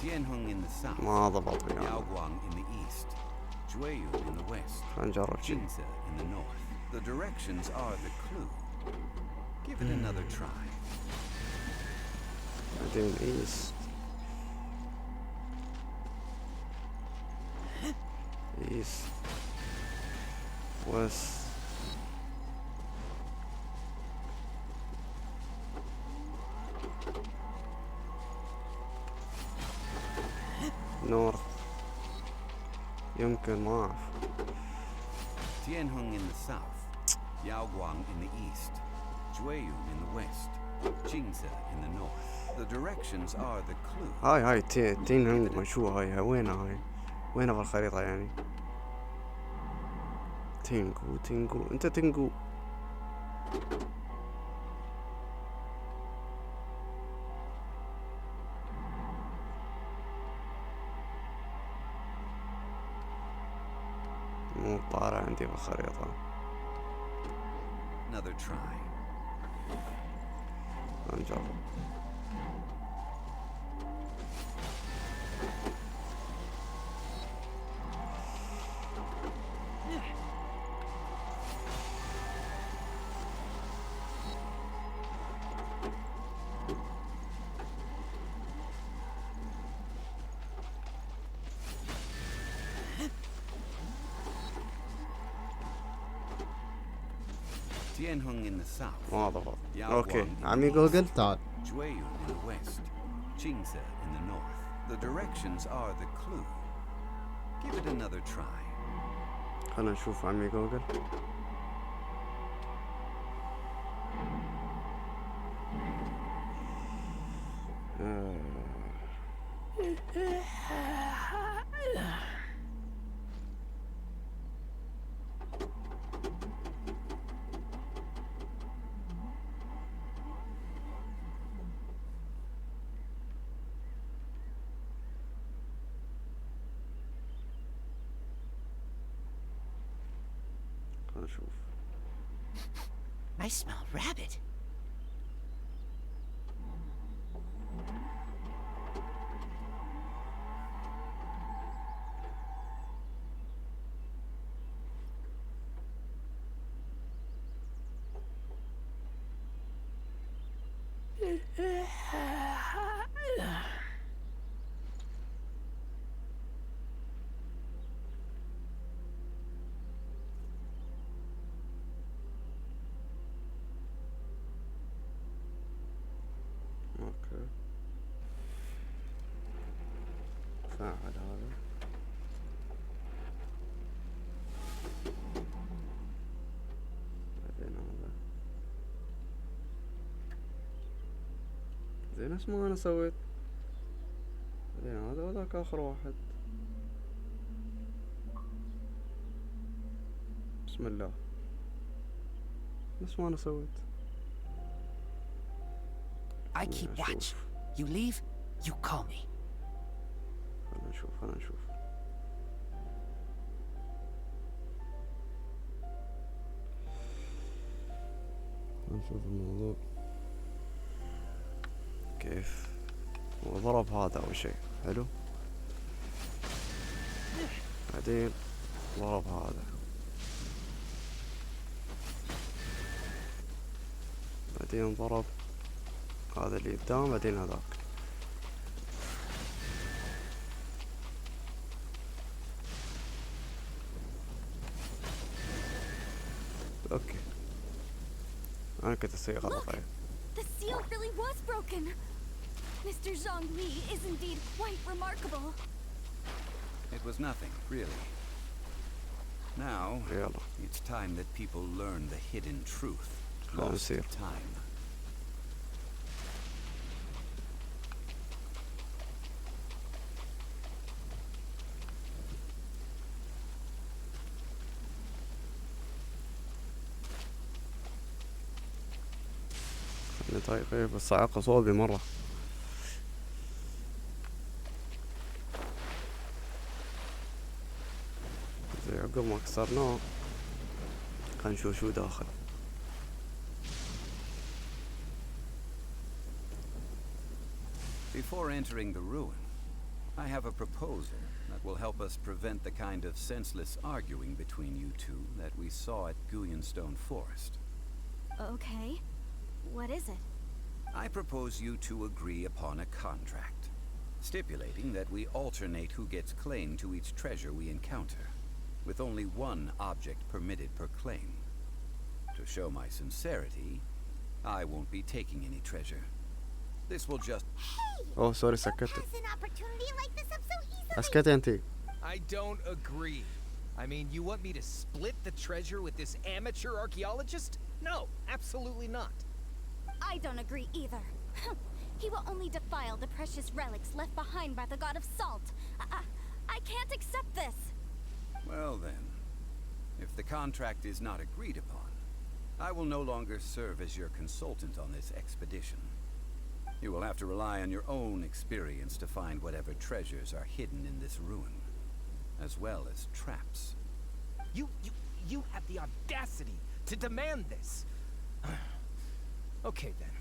Tianheng in the south, ما ضبط يعني. Yaoguang in the east, Jueyu in the west, خلينا نجرب شي. Qingce in the north. The directions are the clue. Give it another try. بعدين East. East. West. North. يمكن ما أعرف. Tianheng in the south, Yaoguang in the east, Jueyu in the west, Qingce in the north. The directions are the clue. هاي تين مشو هاي وينها هاي؟ وينها في الخريطة يعني؟ تينجو انت تينجو. مو طالع عندي في الخريطة. Another try. نجرب. Tianheng in the south, ما ضبط. Yaoguang اوكي in the عمي east, جوجل تعال. Jueyu in the west, Qingce in the north. The directions are the clue. Give it another try. خلنا نشوف عمي جوجل. خلنا نشوف. I smell rabbit. اوكي فاعل هذا. بعدين هذا زين اسمه انا سويت. بعدين هذا وذاك اخر واحد. بسم الله. نفس ما انا سويت. I keep watch. You leave, you call me. خلنا نشوف. نشوف الموضوع كيف. وضرب هذا أول شيء حلو، بعدين ضرب هذا، بعدين ضرب هذا اللي قدام، بعدين هذاك. اوكي انا كنت اسوي غلط. Look! The seal really was broken. Mr. Zhongli is indeed quite remarkable. It was nothing, really. Now, يلا it's time that people learn the hidden truth. خلينا Lost نسير. to time. طيب بس صعقة صوبي مرة. زي عقب ما كسرناه خلينا نشوف شو داخل. Before entering the ruin, I have a proposal that will help us prevent the kind of senseless arguing between you two that we saw at Guyenstone Forest. Okay. What is it? I propose you two agree upon a contract, stipulating that we alternate who gets claim to each treasure we encounter, with only one object permitted per claim. To show my sincerity, I won't be taking any treasure. This will just... Hey! اوه سوري Don't سكت. pass an opportunity like this up so easily! اسكتي انتي. I don't agree. I mean, you want me to split the treasure with this amateur archaeologist? No, absolutely not. I don't agree either. He will only defile the precious relics left behind by the god of salt. I can't accept this. Well then, if the contract is not agreed upon, I will no longer serve as your consultant on this expedition. You will have to rely on your own experience to find whatever treasures are hidden in this ruin, as well as traps. You have the audacity to demand this. Okay then.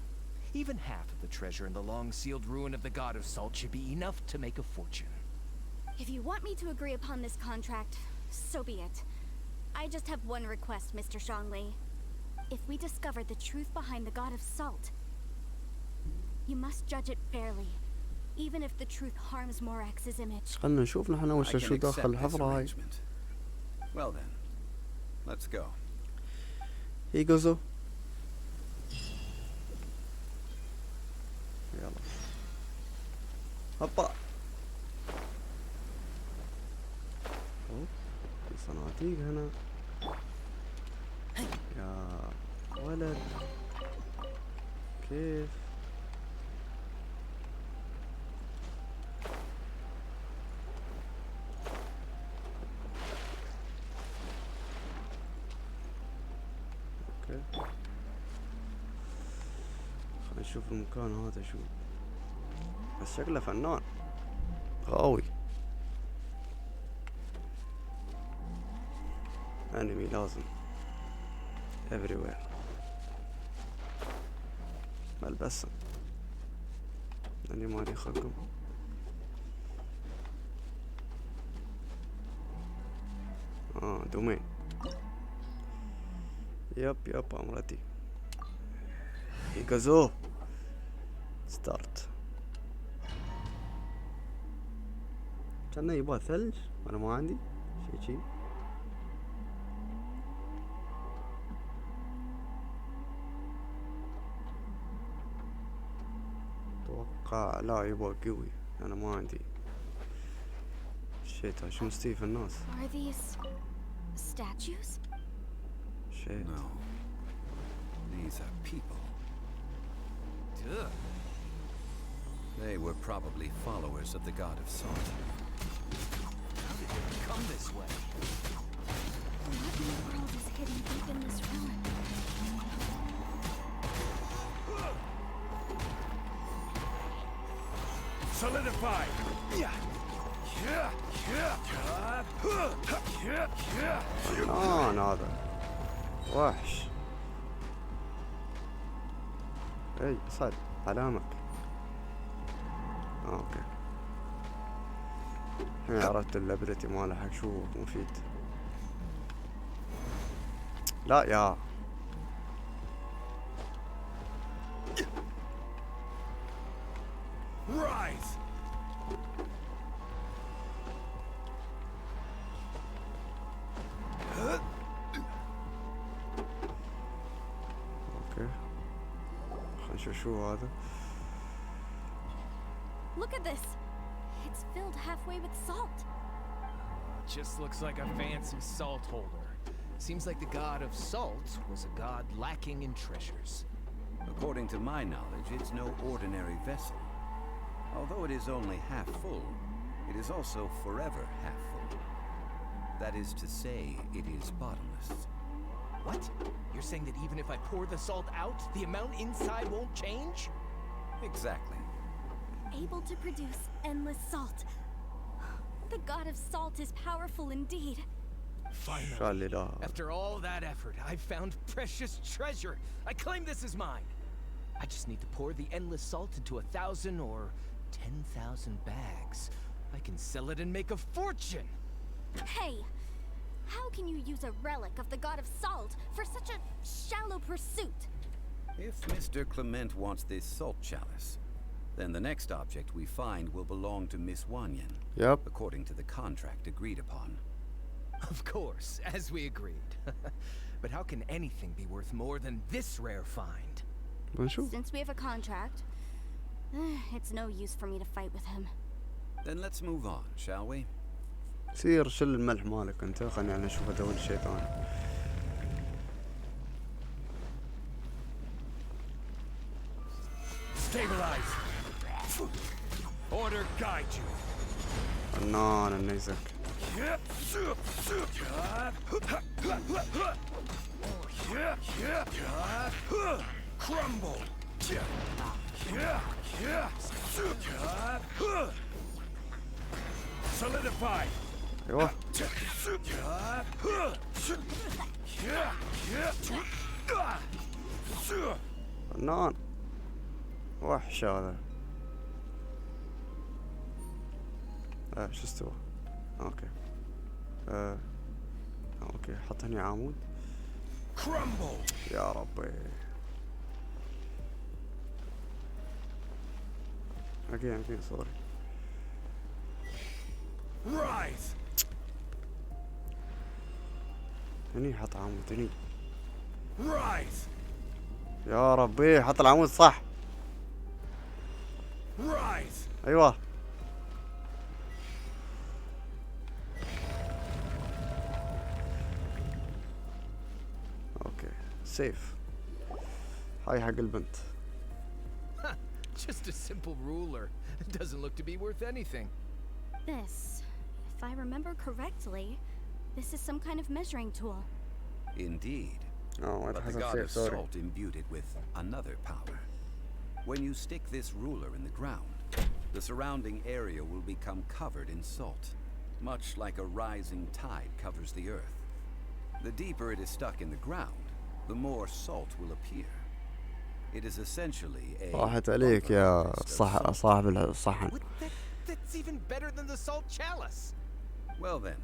Even half of the treasure in the long-sealed ruin of the God of Salt should be enough to make a fortune. If you want me to agree upon this contract, so be it. I just have one request, Mr. Zhongli. If we discover the truth behind the God of Salt, you must judge it fairly, even if the truth harms Morax's image. خلنا نشوف نحن أول I شي can شو داخل accept this الحفرة هاي. arrangement. Well then, let's go. هي جوزو. يلا. هبا. أوه، في صناديق هنا. يا ولد. كيف؟ اوكي. خلينا نشوف المكان هذا شو. بس شكله فنان. قوي. انمي لازم. everywhere. ملبسه. اني مالي خلقهم. دومين. يب امرتي. يقزوه. ستارت. كان يبغى ثلج وانا ما عندي شي. اتوقع لا يبغى قوي، انا ما عندي. شيت شو مستيف الناس. Are these statues? شيت. No. These are people. Duh. They were probably followers of the God of Salt. How did they become this way? What in the world is hidden deep in this ruin? Solidify! فنان هذا. وحش. اي صعد علامك. اوكي الحين عرفت الابيلتي ماله حق شو مفيد. لا يا Rise! اوكي خلينا نشوف شو هذا. Look at this. It's filled halfway with salt. Just looks like a fancy salt holder. Seems like the god of salt was a god lacking in treasures. According to my knowledge, it's no ordinary vessel. Although it is only half full, it is also forever half full. That is to say, it is bottomless. What? You're saying that even if I pour the salt out, the amount inside won't change? Exactly. Able to produce endless salt. The god of salt is powerful indeed. Finally, خلي لا after all that effort, I've found precious treasure. I claim this is mine. I just need to pour the endless salt into 1,000 or 10,000 bags. I can sell it and make a fortune. Hey, how can you use a relic of the god of salt for such a shallow pursuit? If Mr. Clement wants this salt chalice, then the next object we find will belong to Miss Wanyan, يب according to the contract agreed upon. Of course, as we agreed. But how can anything be worth more than this rare find? بنشوف. Since we have a contract, it's no use for me to fight with him. Then let's move on, shall we? سير شل الملح مالك انت. خليني انا اشوف ادور الشيطان. Stabilize! Order guide you! فنان النيزك. Crumble! Solidify! ايوه فنان. وحش هذا. شو استوى؟ اوكي اوكي حط هني عمود. Crumble! يا ربي. again sorry. Rise! هني حط عمود هني. Rise! يا ربي حط العمود صح. Rise! ايوه اوكي سيف. هاي حق البنت. Just a simple ruler. It doesn't look to be worth anything. This, if I remember correctly, this is some kind of measuring tool. Indeed. Oh, it But the hasn't god saved, of sorry. salt imbued it with another power. When you stick this ruler in the ground, the surrounding area will become covered in salt, much like a rising tide covers the earth. The deeper it is stuck in the ground, the more salt will appear. It is essentially a راحت عليك يا buffer harvest of salt. صاحب الصحن. That's even better than the salt chalice. Well then,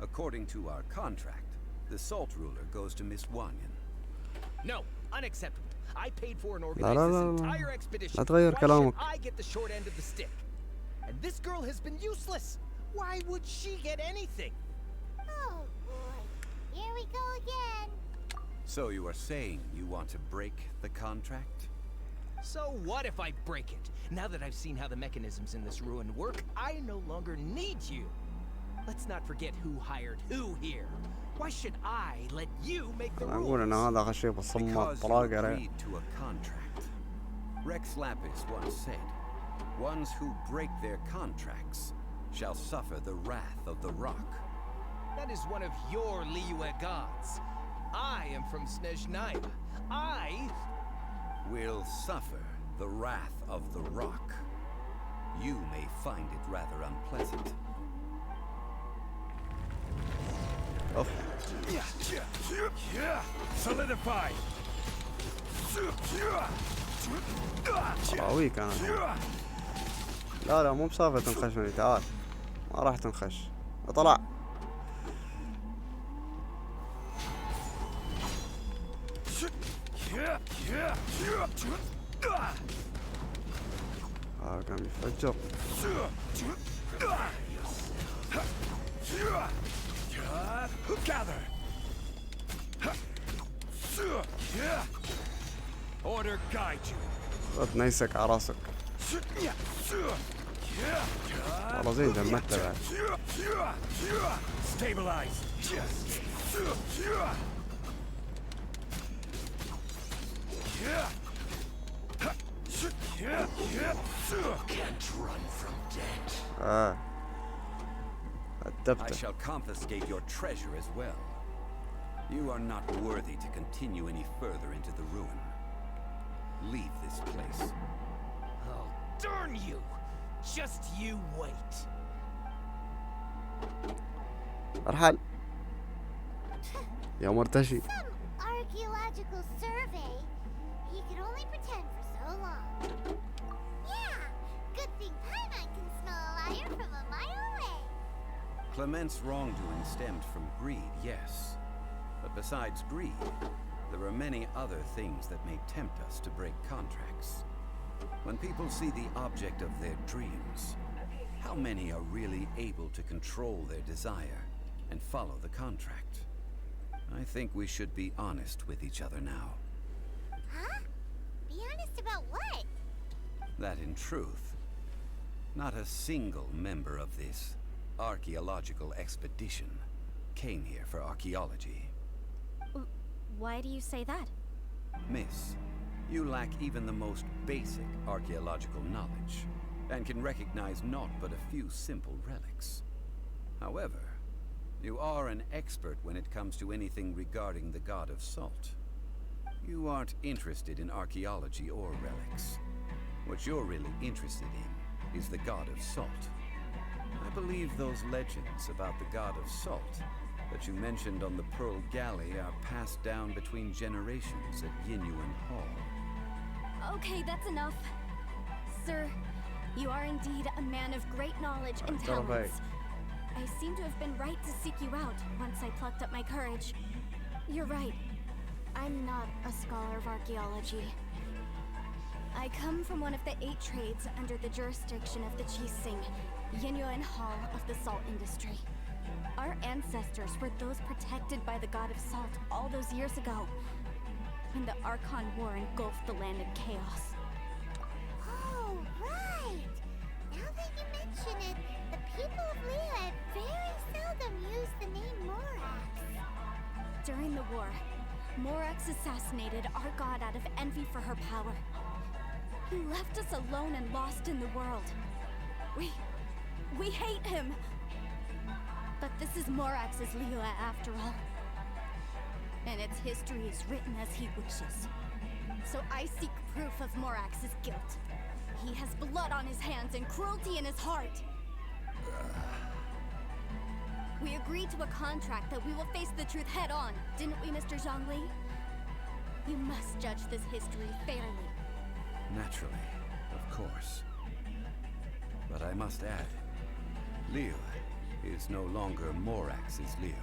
according to our contract, the salt ruler goes to Miss Wanyan. No, unacceptable. I paid for and لا organized لا this لا entire لا expedition. لا تغير Why كلامك. should I get the short end of the stick? And this girl has been useless. Why would she get anything? Oh boy. Here we go again. So you are saying you want to break the contract? So what if I break it? Now that I've seen how the mechanisms in this ruin work, I no longer need you. Let's not forget who hired who here. Why should I let you make the اقول ان rules? هذا اخر شيء بصمت Because you طلاقه. agreed to a contract. Rex Lapis once said, ones who break their contracts shall suffer the wrath of the rock. That is one of your Liyue gods. I am from Snezhnaya. I Will suffer the wrath of the rock. You may find it rather unpleasant. اوف Solidify! راويك انا الحين. لا لا مو بسالفة تنخشني، تعال ما راح تنخش، اطلع. كان بيفجر. Order guide you. تنيسك على راسك. والله زين جمعته بعد. Stabilize. Can't run from death. I أدبته. shall confiscate your treasure as well. You are not worthy to continue any further into the ruin. Leave this place. Oh, darn you! Just you wait. ارحل يا مرتشي. Some archaeological survey. He could only pretend for so long. Yeah, good thing Paimon can smell a liar from a mile away. Clement's wrongdoing stemmed from greed, yes. But besides greed, there are many other things that may tempt us to break contracts. When people see the object of their dreams, how many are really able to control their desire and follow the contract? I think we should be honest with each other now. Huh? Be honest about what? That in truth, not a single member of this archaeological expedition came here for archaeology. Why do you say that? Miss, you lack even the most basic archaeological knowledge, and can recognize naught but a few simple relics. However, you are an expert when it comes to anything regarding the god of salt. You aren't interested in archaeology or relics. What you're really interested in is the god of salt. I believe those legends about the god of salt that you mentioned on the Pearl Galley are passed down between generations at Yinyuan Hall. Okay, that's enough. Sir, you are indeed a man of great knowledge and talents. I seem to have been right to seek you out once I plucked up my courage. You're right. I'm not a scholar of archaeology. I come from one of the 8 trades under the jurisdiction of the Chising, Yinyuan Hall of the salt industry. Our ancestors were those protected by the god of salt all those years ago, when the Archon War engulfed the land in chaos. Oh, right. Now that you mention it, the people of Liyue very seldom use the name Morax. During the war, Morax assassinated our god out of envy for her power. He left us alone and lost in the world. We hate him. But this is Morax's Liyue after all. And its history is written as he wishes. So I seek proof of Morax's guilt. He has blood on his hands and cruelty in his heart. We agreed to a contract that we will face the truth head on, didn't we, Mr. Zhongli? You must judge this history fairly. Naturally, of course. But I must add, Liyue is no longer Morax's Liyue.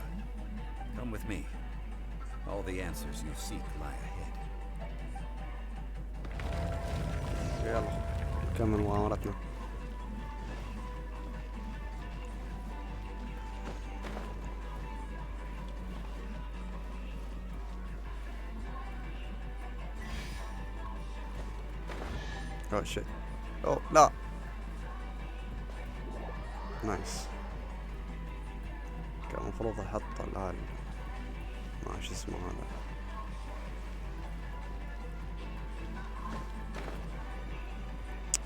Come with me. All the answers you seek lie ahead. يلا نكمل مغامرتنا. اوه شيت. اوه لا. نايس. كان المفروض احط الآن ما شو اسمه هذا.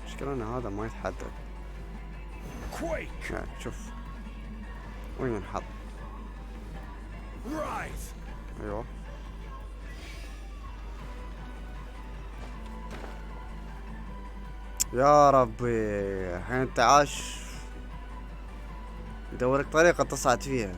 المشكلة ان هذا ما يتحدد. Quake! شوف وين ينحط. Rise! ايوه يا ربي الحين تعاش يدورك طريقة تصعد فيها.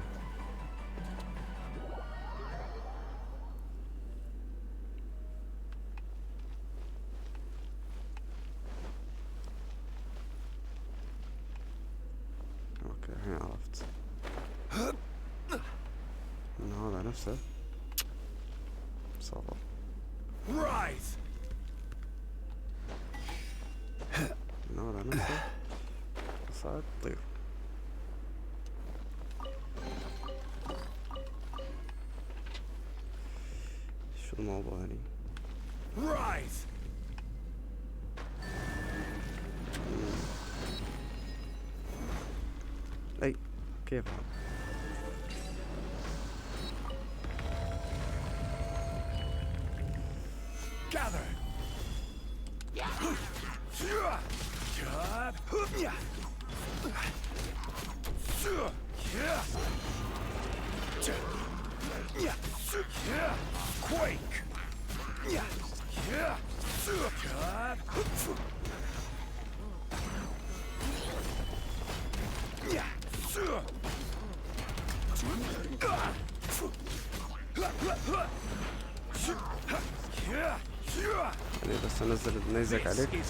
الحين عرفت من هذا نفسه صبر. Rise! من هذا نفسه صعد طير. شو الموضوع هني؟ Rise! اي كيف هذا؟ Gather! Quake! يعني بس انزل نيزك عليك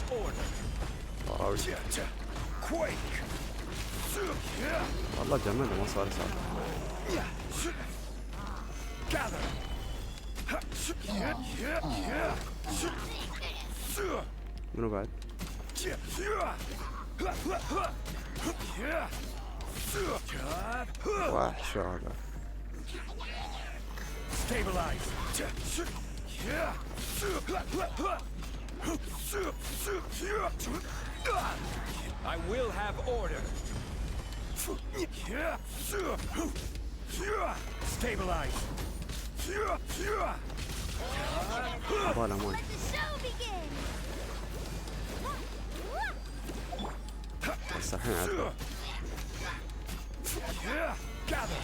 واراوي. Quake! والله جمل ما صار صعب. Gather! منو بعد؟ وحش هذا. Stabilize! I will have order! Stabilize! بالا ماي. Let the show begin! بس الحين عاد Gather!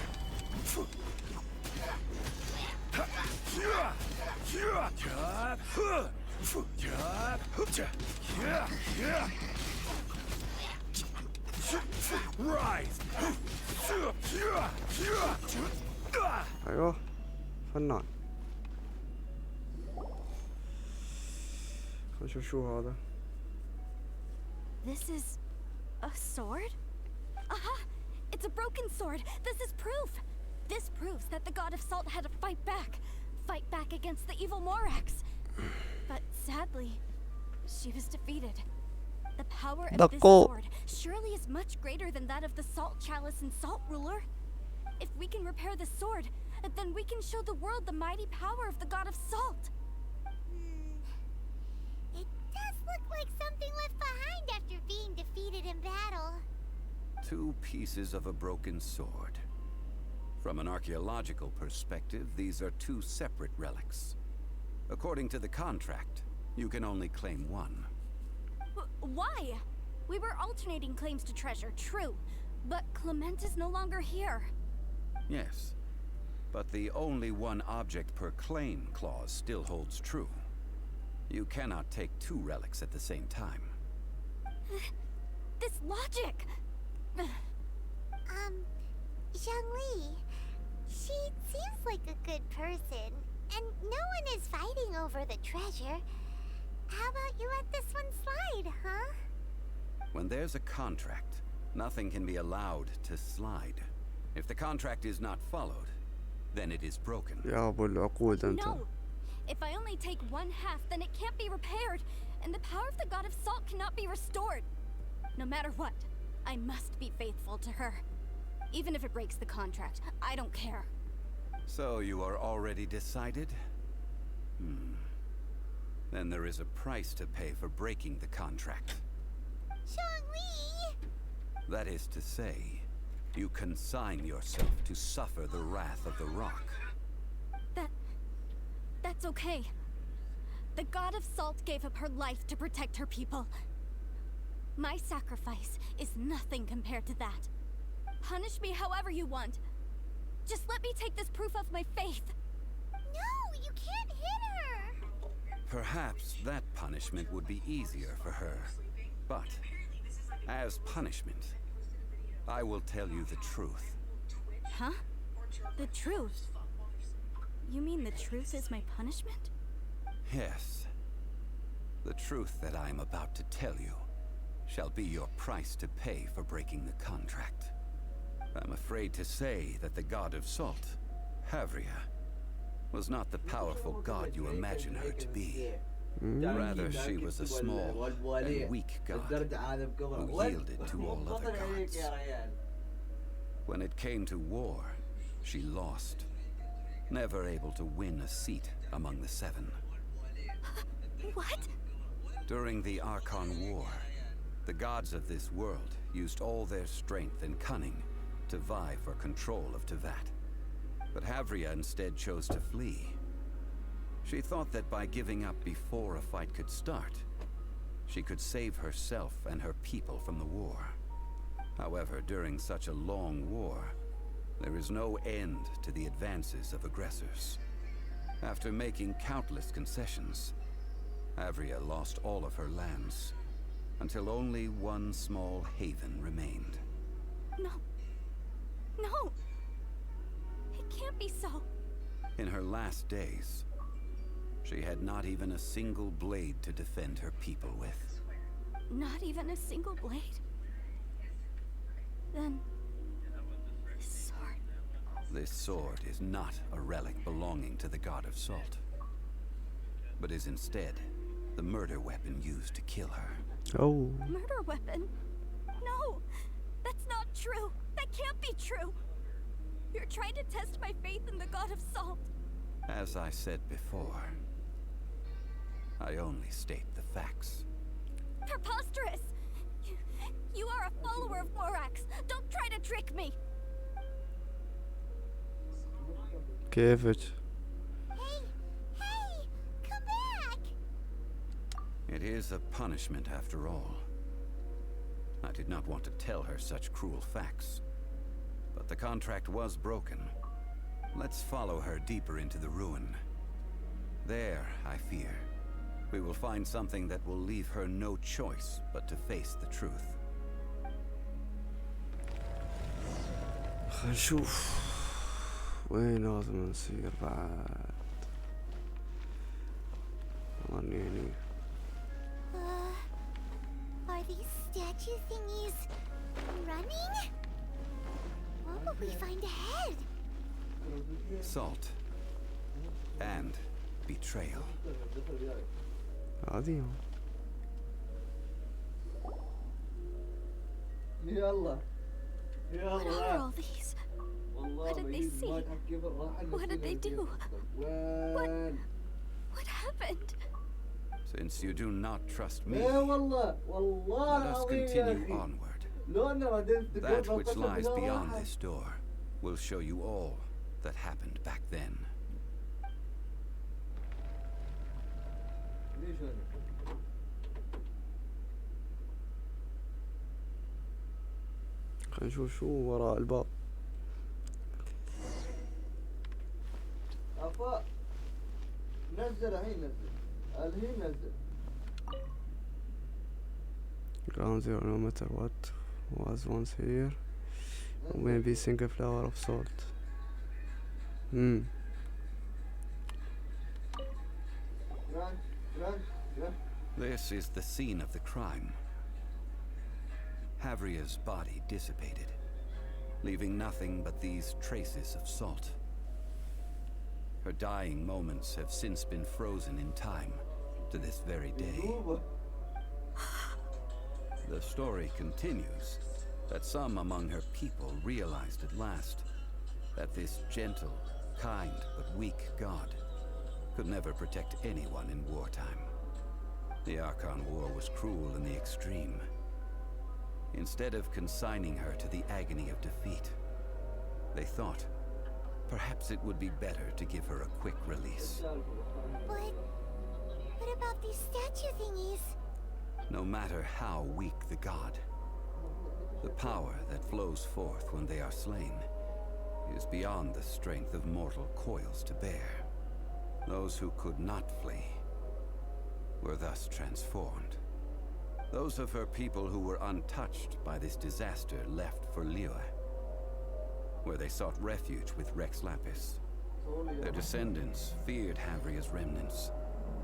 Rise! ايوه فنان. خلينا نشوف شو هذا. This is a sword? Aha! It's a broken sword. This is proof. This proves that the god of salt had to fight back against the evil Morax. But sadly, she was defeated. The power of this Dako. sword surely is much greater than that of the Salt Chalice and Salt Ruler. If we can repair the sword, then we can show the world the mighty power of the god of salt. It does look like something left behind after being defeated in battle. 2 pieces of a broken sword. From an archaeological perspective, these are 2 separate relics. According to the contract, you can only claim one. Why? We were alternating claims to treasure, true. But Clement is no longer here. Yes, but the only one object per claim clause still holds true. You cannot take 2 relics at the same time. This logic! Zhongli, she seems like a good person, and no one is fighting over the treasure. How about you let this one slide, huh? When there's a contract, nothing can be allowed to slide. If the contract is not followed, then it is broken. يا ابو العقود انت. No! If I only take 1/2, then it can't be repaired, and the power of the god of salt cannot be restored. No matter what, I must be faithful to her. Even if it breaks the contract, I don't care. So you are already decided? Then there is a price to pay for breaking the contract. Zhongli! That is to say, you consign yourself to suffer the wrath of the rock. That's okay. The god of salt gave up her life to protect her people. My sacrifice is nothing compared to that. Punish me however you want. Just let me take this proof of my faith. No, you can't hit her! Perhaps that punishment would be easier for her. But, as punishment, I will tell you the truth. Huh? The truth? You mean the truth is my punishment? Yes. The truth that I am about to tell you shall be your price to pay for breaking the contract. I'm afraid to say that the god of salt, Havria, was not the powerful god you imagine her to be. Rather, she was a small and weak god who yielded to all other gods. When it came to war, she lost, never able to win a seat among the seven. What? During the Archon War, the gods of this world used all their strength and cunning to vie for control of Tevat. But Havria instead chose to flee. She thought that by giving up before a fight could start, she could save herself and her people from the war. However, during such a long war, there is no end to the advances of aggressors. After making countless concessions, Havria lost all of her lands, until only one small haven remained. No. No! It can't be so. In her last days, she had not even a single blade to defend her people with. Not even a single blade? Then... this sword... This sword is not a relic belonging to the god of salt, but is instead the murder weapon used to kill her. Oh. Murder weapon? No! That's not true! That can't be true! You're trying to test my faith in the god of salt. As I said before, I only state the facts. Preposterous! You are a follower of Morax. Don't try to trick me! كيفك؟ Hey! Hey! Come back! It is a punishment after all. I did not want to tell her such cruel facts, but the contract was broken. Let's follow her deeper into the ruin. There, I fear, we will find something that will leave her no choice but to face the truth. خلينا نشوف وين لازم نسير بعد. يعني Are these statue thingies running? What will we find ahead? Salt and betrayal. هذه يلا What are all these? What did they see? What did they do? What happened? Since you do not trust me, لا والله let us العظيم يا continue أخي onward. لو أنا بعدين That which lies beyond this door will show you all that happened back then. ليش أنا؟ خلينا نشوف شو وراء الباب. أفا نزل الحين نزل Ground zero no matter what was once here. Maybe single flower of salt. ران This is the scene of the crime. Havria's body dissipated, leaving nothing but these traces of salt. Her dying moments have since been frozen in time to this very day. The story continues that some among her people realized at last that this gentle, kind, but weak god could never protect anyone in wartime. The Archon War was cruel in the extreme. Instead of consigning her to the agony of defeat, they thought perhaps it would be better to give her a quick release. But what about these statue thingies? No matter how weak the god, the power that flows forth when they are slain is beyond the strength of mortal coils to bear. Those who could not flee were thus transformed. Those of her people who were untouched by this disaster left for Liyue, where they sought refuge with Rex Lapis. Their descendants feared Havria's remnants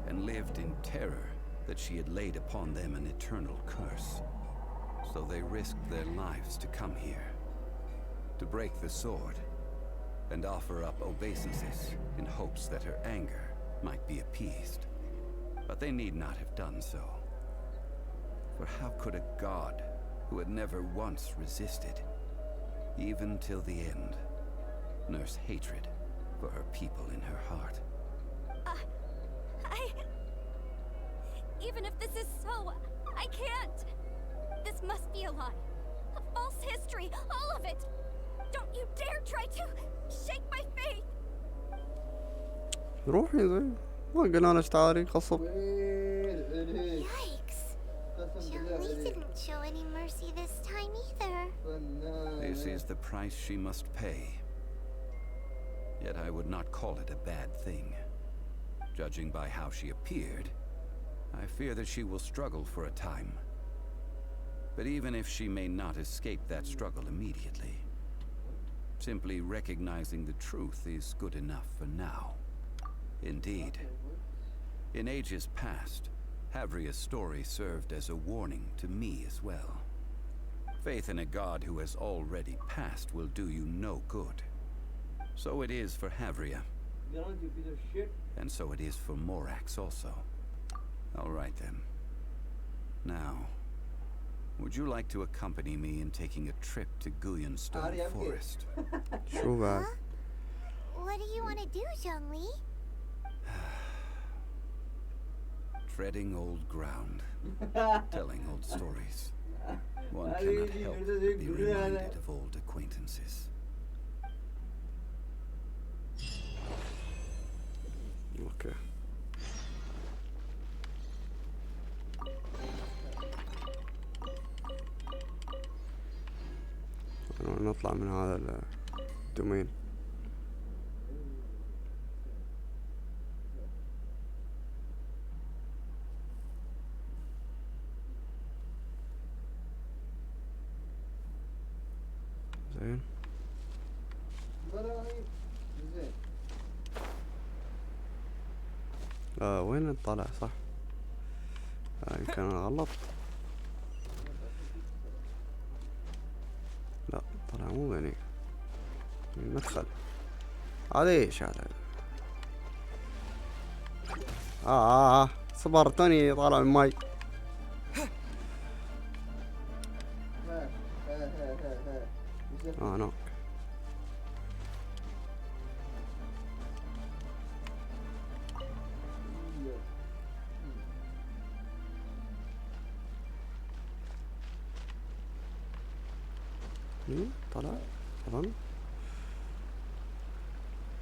and lived in terror that she had laid upon them an eternal curse. So they risked their lives to come here. to break the sword and offer up obeisances in hopes that her anger might be appeased. But they need not have done so. For how could a god who had never once resisted, even till the end, nurse hatred for her people in her heart? Even if this is so, I can't. This must be a lie. A false history, all of it. Don't you dare try to shake my faith. روحي زي ما قلنا لك تعالي غصب. Yikes. Zhongli didn't show any mercy this time either. This is the price she must pay. Yet I would not call it a bad thing. Judging by how she appeared, I fear that she will struggle for a time. But even if she may not escape that struggle immediately, simply recognizing the truth is good enough for now. Indeed, in ages past, Havria's story served as a warning to me as well. Faith in a god who has already passed will do you no good. So it is for Havria. And so it is for Morax also. All right then. Now, would you like to accompany me in taking a trip to Guyanstone Forest? شو بعد؟ What do you want to do, Zhongli? Treading old ground, telling old stories. One cannot help but be reminded of old acquaintances. اوكي. نطلع من هذا الدومين. زين. وين طلع صح؟ يمكن انا غلط. لا طلع مو بني المدخل. هذا ايش هذا؟ صبر توني طالع من ماي. نوك. طلع أظن.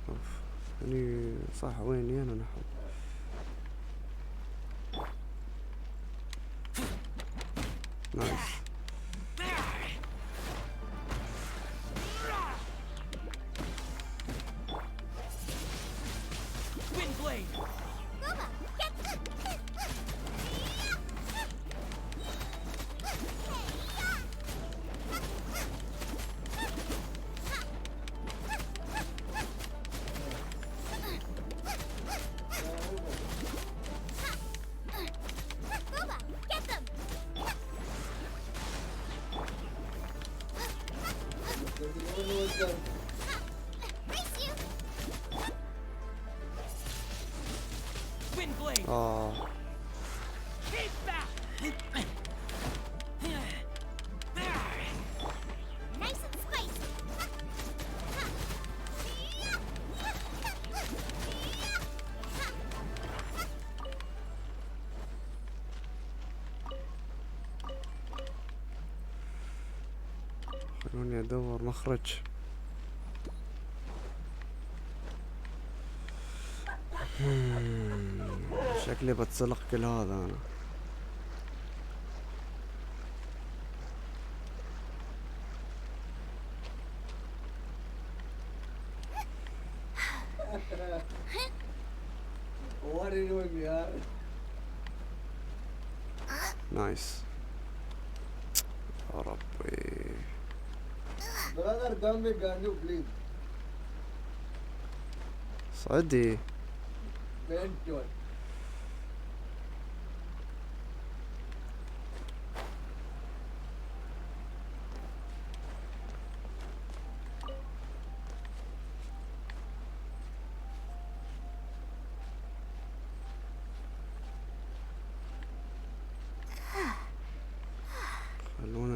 أوف. يعني صح ويني أنا نحو. نايس. خلوني ادور مخرج. شكلي بتسلق كل هذا انا. نايس. يا ربي. Brother, don't be Gandu, please. صدي. Paint your.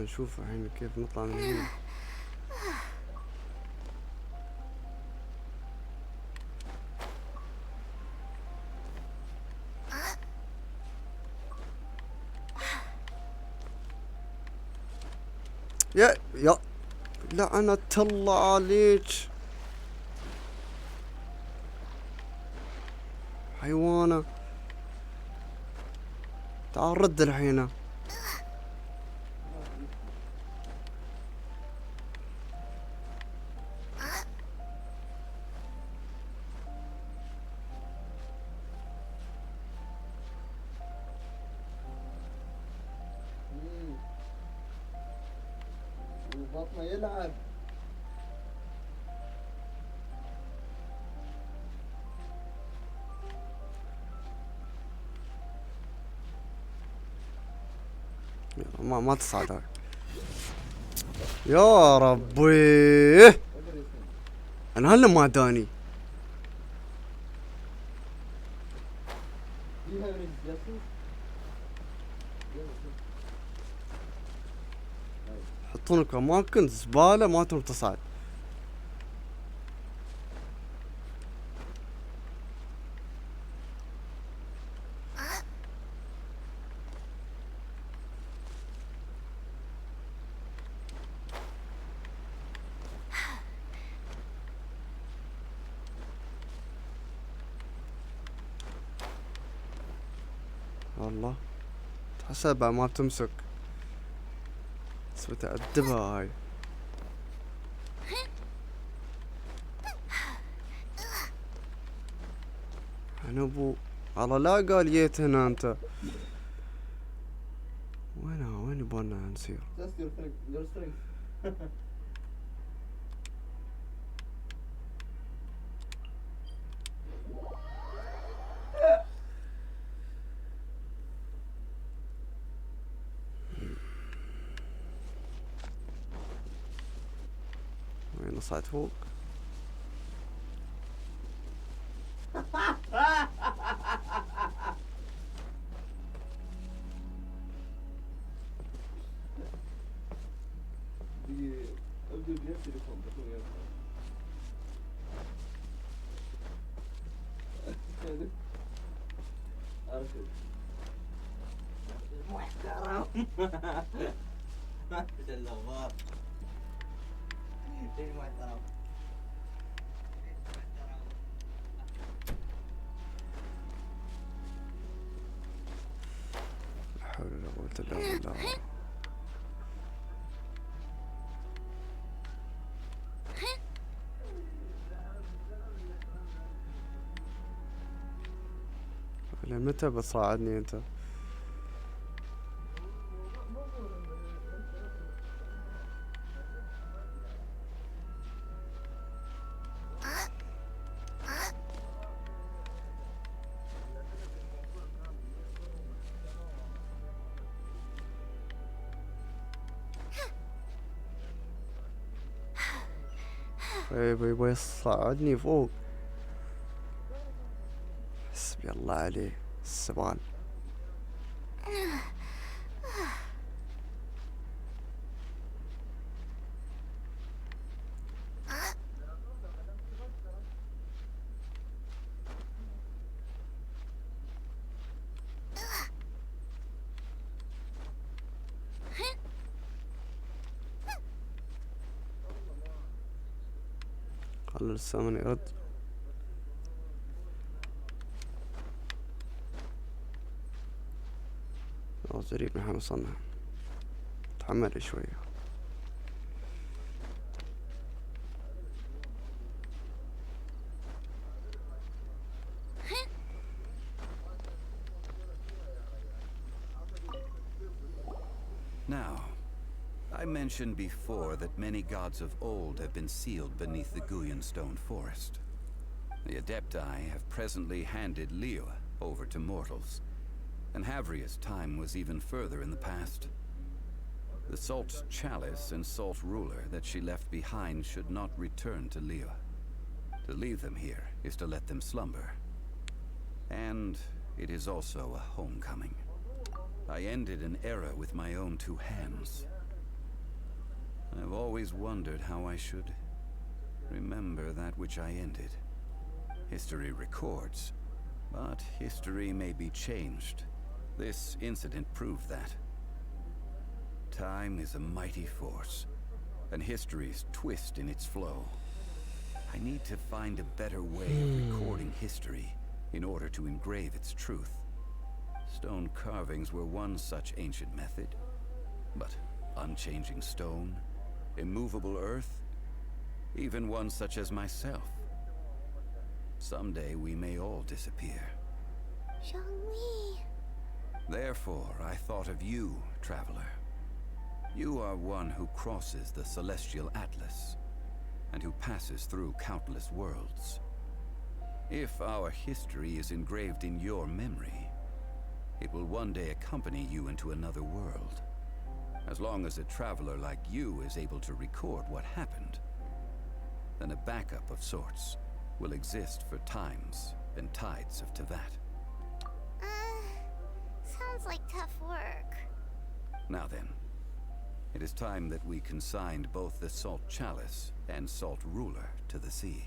خلينا نشوف الحين كيف نطلع من هنا. يا لعنة الله عليك حيوانة. تعال رد الحين. بطنه يلعب. ما تصعد هاي. يا ربي انا هلا ما داني. يحطونك اماكن زبالة ما تقدر تصعد. والله تحسبها ما بتمسك بس بتأدبها هاي. انا ابو والله لا قال جيت هنا انت. وين يبغالنا نسير؟ Just your strength. وين نصعد فوق؟ ابدو جيب تليفون بطول يا ارشد محترم. ايش الاخبار؟ ايش محترم؟ لا حول ولا قوة الا بالله. متى بتصاعدني انت؟ يبغى يصعدني فوق. حسبي الله عليه السبال. خلي السمن يرد. قريب نحن وصلنا. تحمل شوية. Now, I mentioned before that many gods of old have been sealed beneath the Guyan stone forest. The Adepti have presently handed Liyue over to mortals, and Havria's time was even further in the past. The Salt Chalice and Salt Ruler that she left behind should not return to Liyue. To leave them here is to let them slumber. And it is also a homecoming. I ended an era with my own two hands. I've always wondered how I should remember that which I ended. History records, but history may be changed. This incident proved that. Time is a mighty force, and history's twist in its flow. I need to find a better way of recording history in order to engrave its truth. Stone carvings were one such ancient method, but unchanging stone, immovable earth, even one such as myself. Someday we may all disappear. Zhongli. Therefore, I thought of you, traveler. You are one who crosses the celestial atlas, and who passes through countless worlds. If our history is engraved in your memory, it will one day accompany you into another world. As long as a traveler like you is able to record what happened, then a backup of sorts will exist for times and tides of Teyvat. Sounds like tough work. Now then, it is time that we consigned both the Salt Chalice and Salt Ruler to the sea.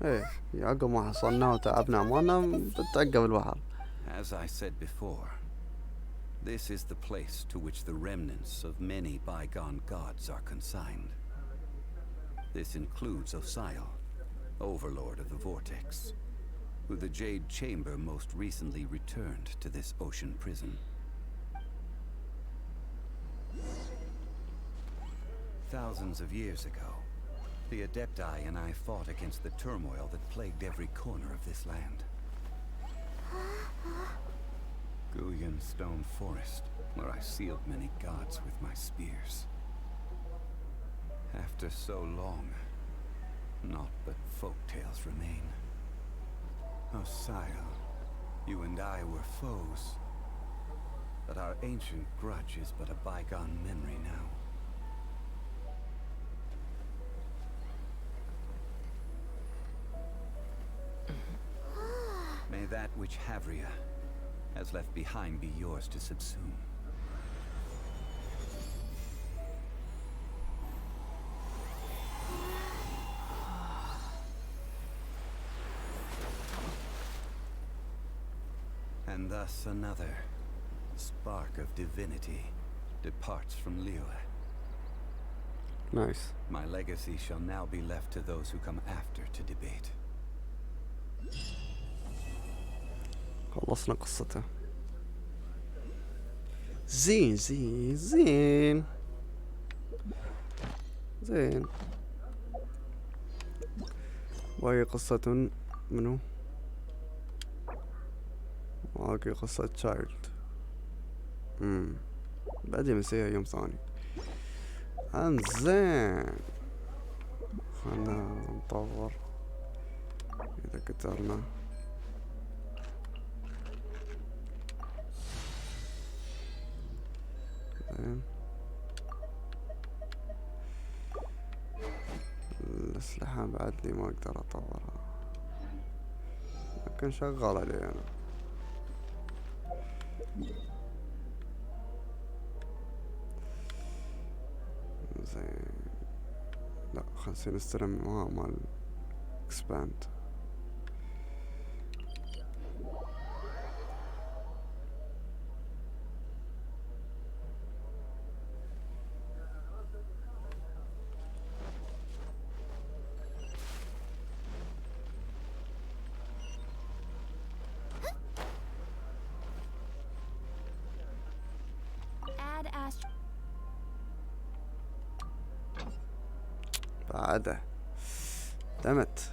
ايه عقب ما حصلنا وتعبنا عمالنا بتعقب البحر. As I said before, this is the place to which the remnants of many bygone gods are consigned. This includes Osial, overlord of the Vortex, who the Jade Chamber most recently returned to this ocean prison. Thousands of years ago, the Adepti and I fought against the turmoil that plagued every corner of this land. Guyan Stone Forest, where I sealed many gods with my spears. After so long, naught but folk tales remain. Osial, you and I were foes, but our ancient grudge is but a bygone memory now. May that which Havria has left behind be yours to subsume. And thus another spark of divinity departs from Liyue. Nice. My legacy shall now be left to those who come after to debate. خلصنا قصته. زين زين زين زين. باقي قصة منو؟ باقي قصة تشايلد. بعدين بنسويها يوم ثاني. انزين خلنا نطور اذا كترنا. زين الأسلحة بعد لي ما أقدر أطورها، لكن شغالة لي أنا. زين لا خلصي نستلم مال expand. بعده دمت.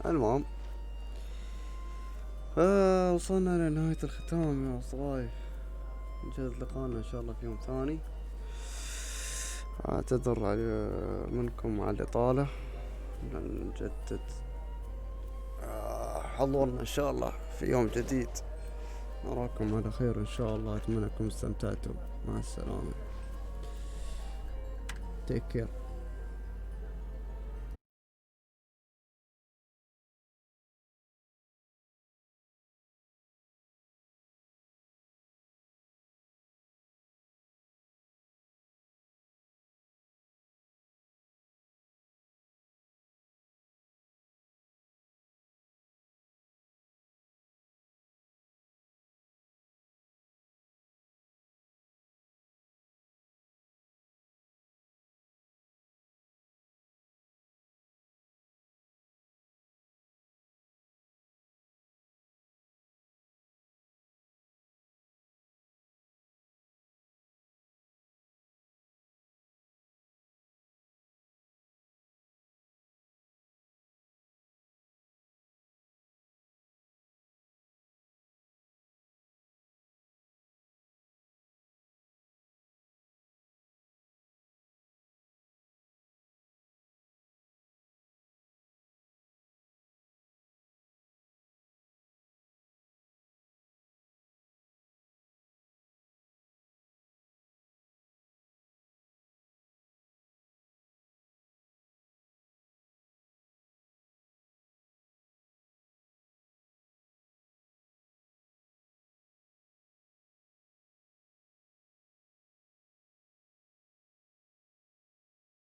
المهم وصلنا لنهاية الختام يا صايف. نجهز لقاءنا ان شاء الله في يوم ثاني. اعتذر منكم على الإطالة. نجدد حضورنا ان شاء الله في يوم جديد. نراكم على خير ان شاء الله. اتمنى انكم استمتعتوا. مع السلامة. Take care.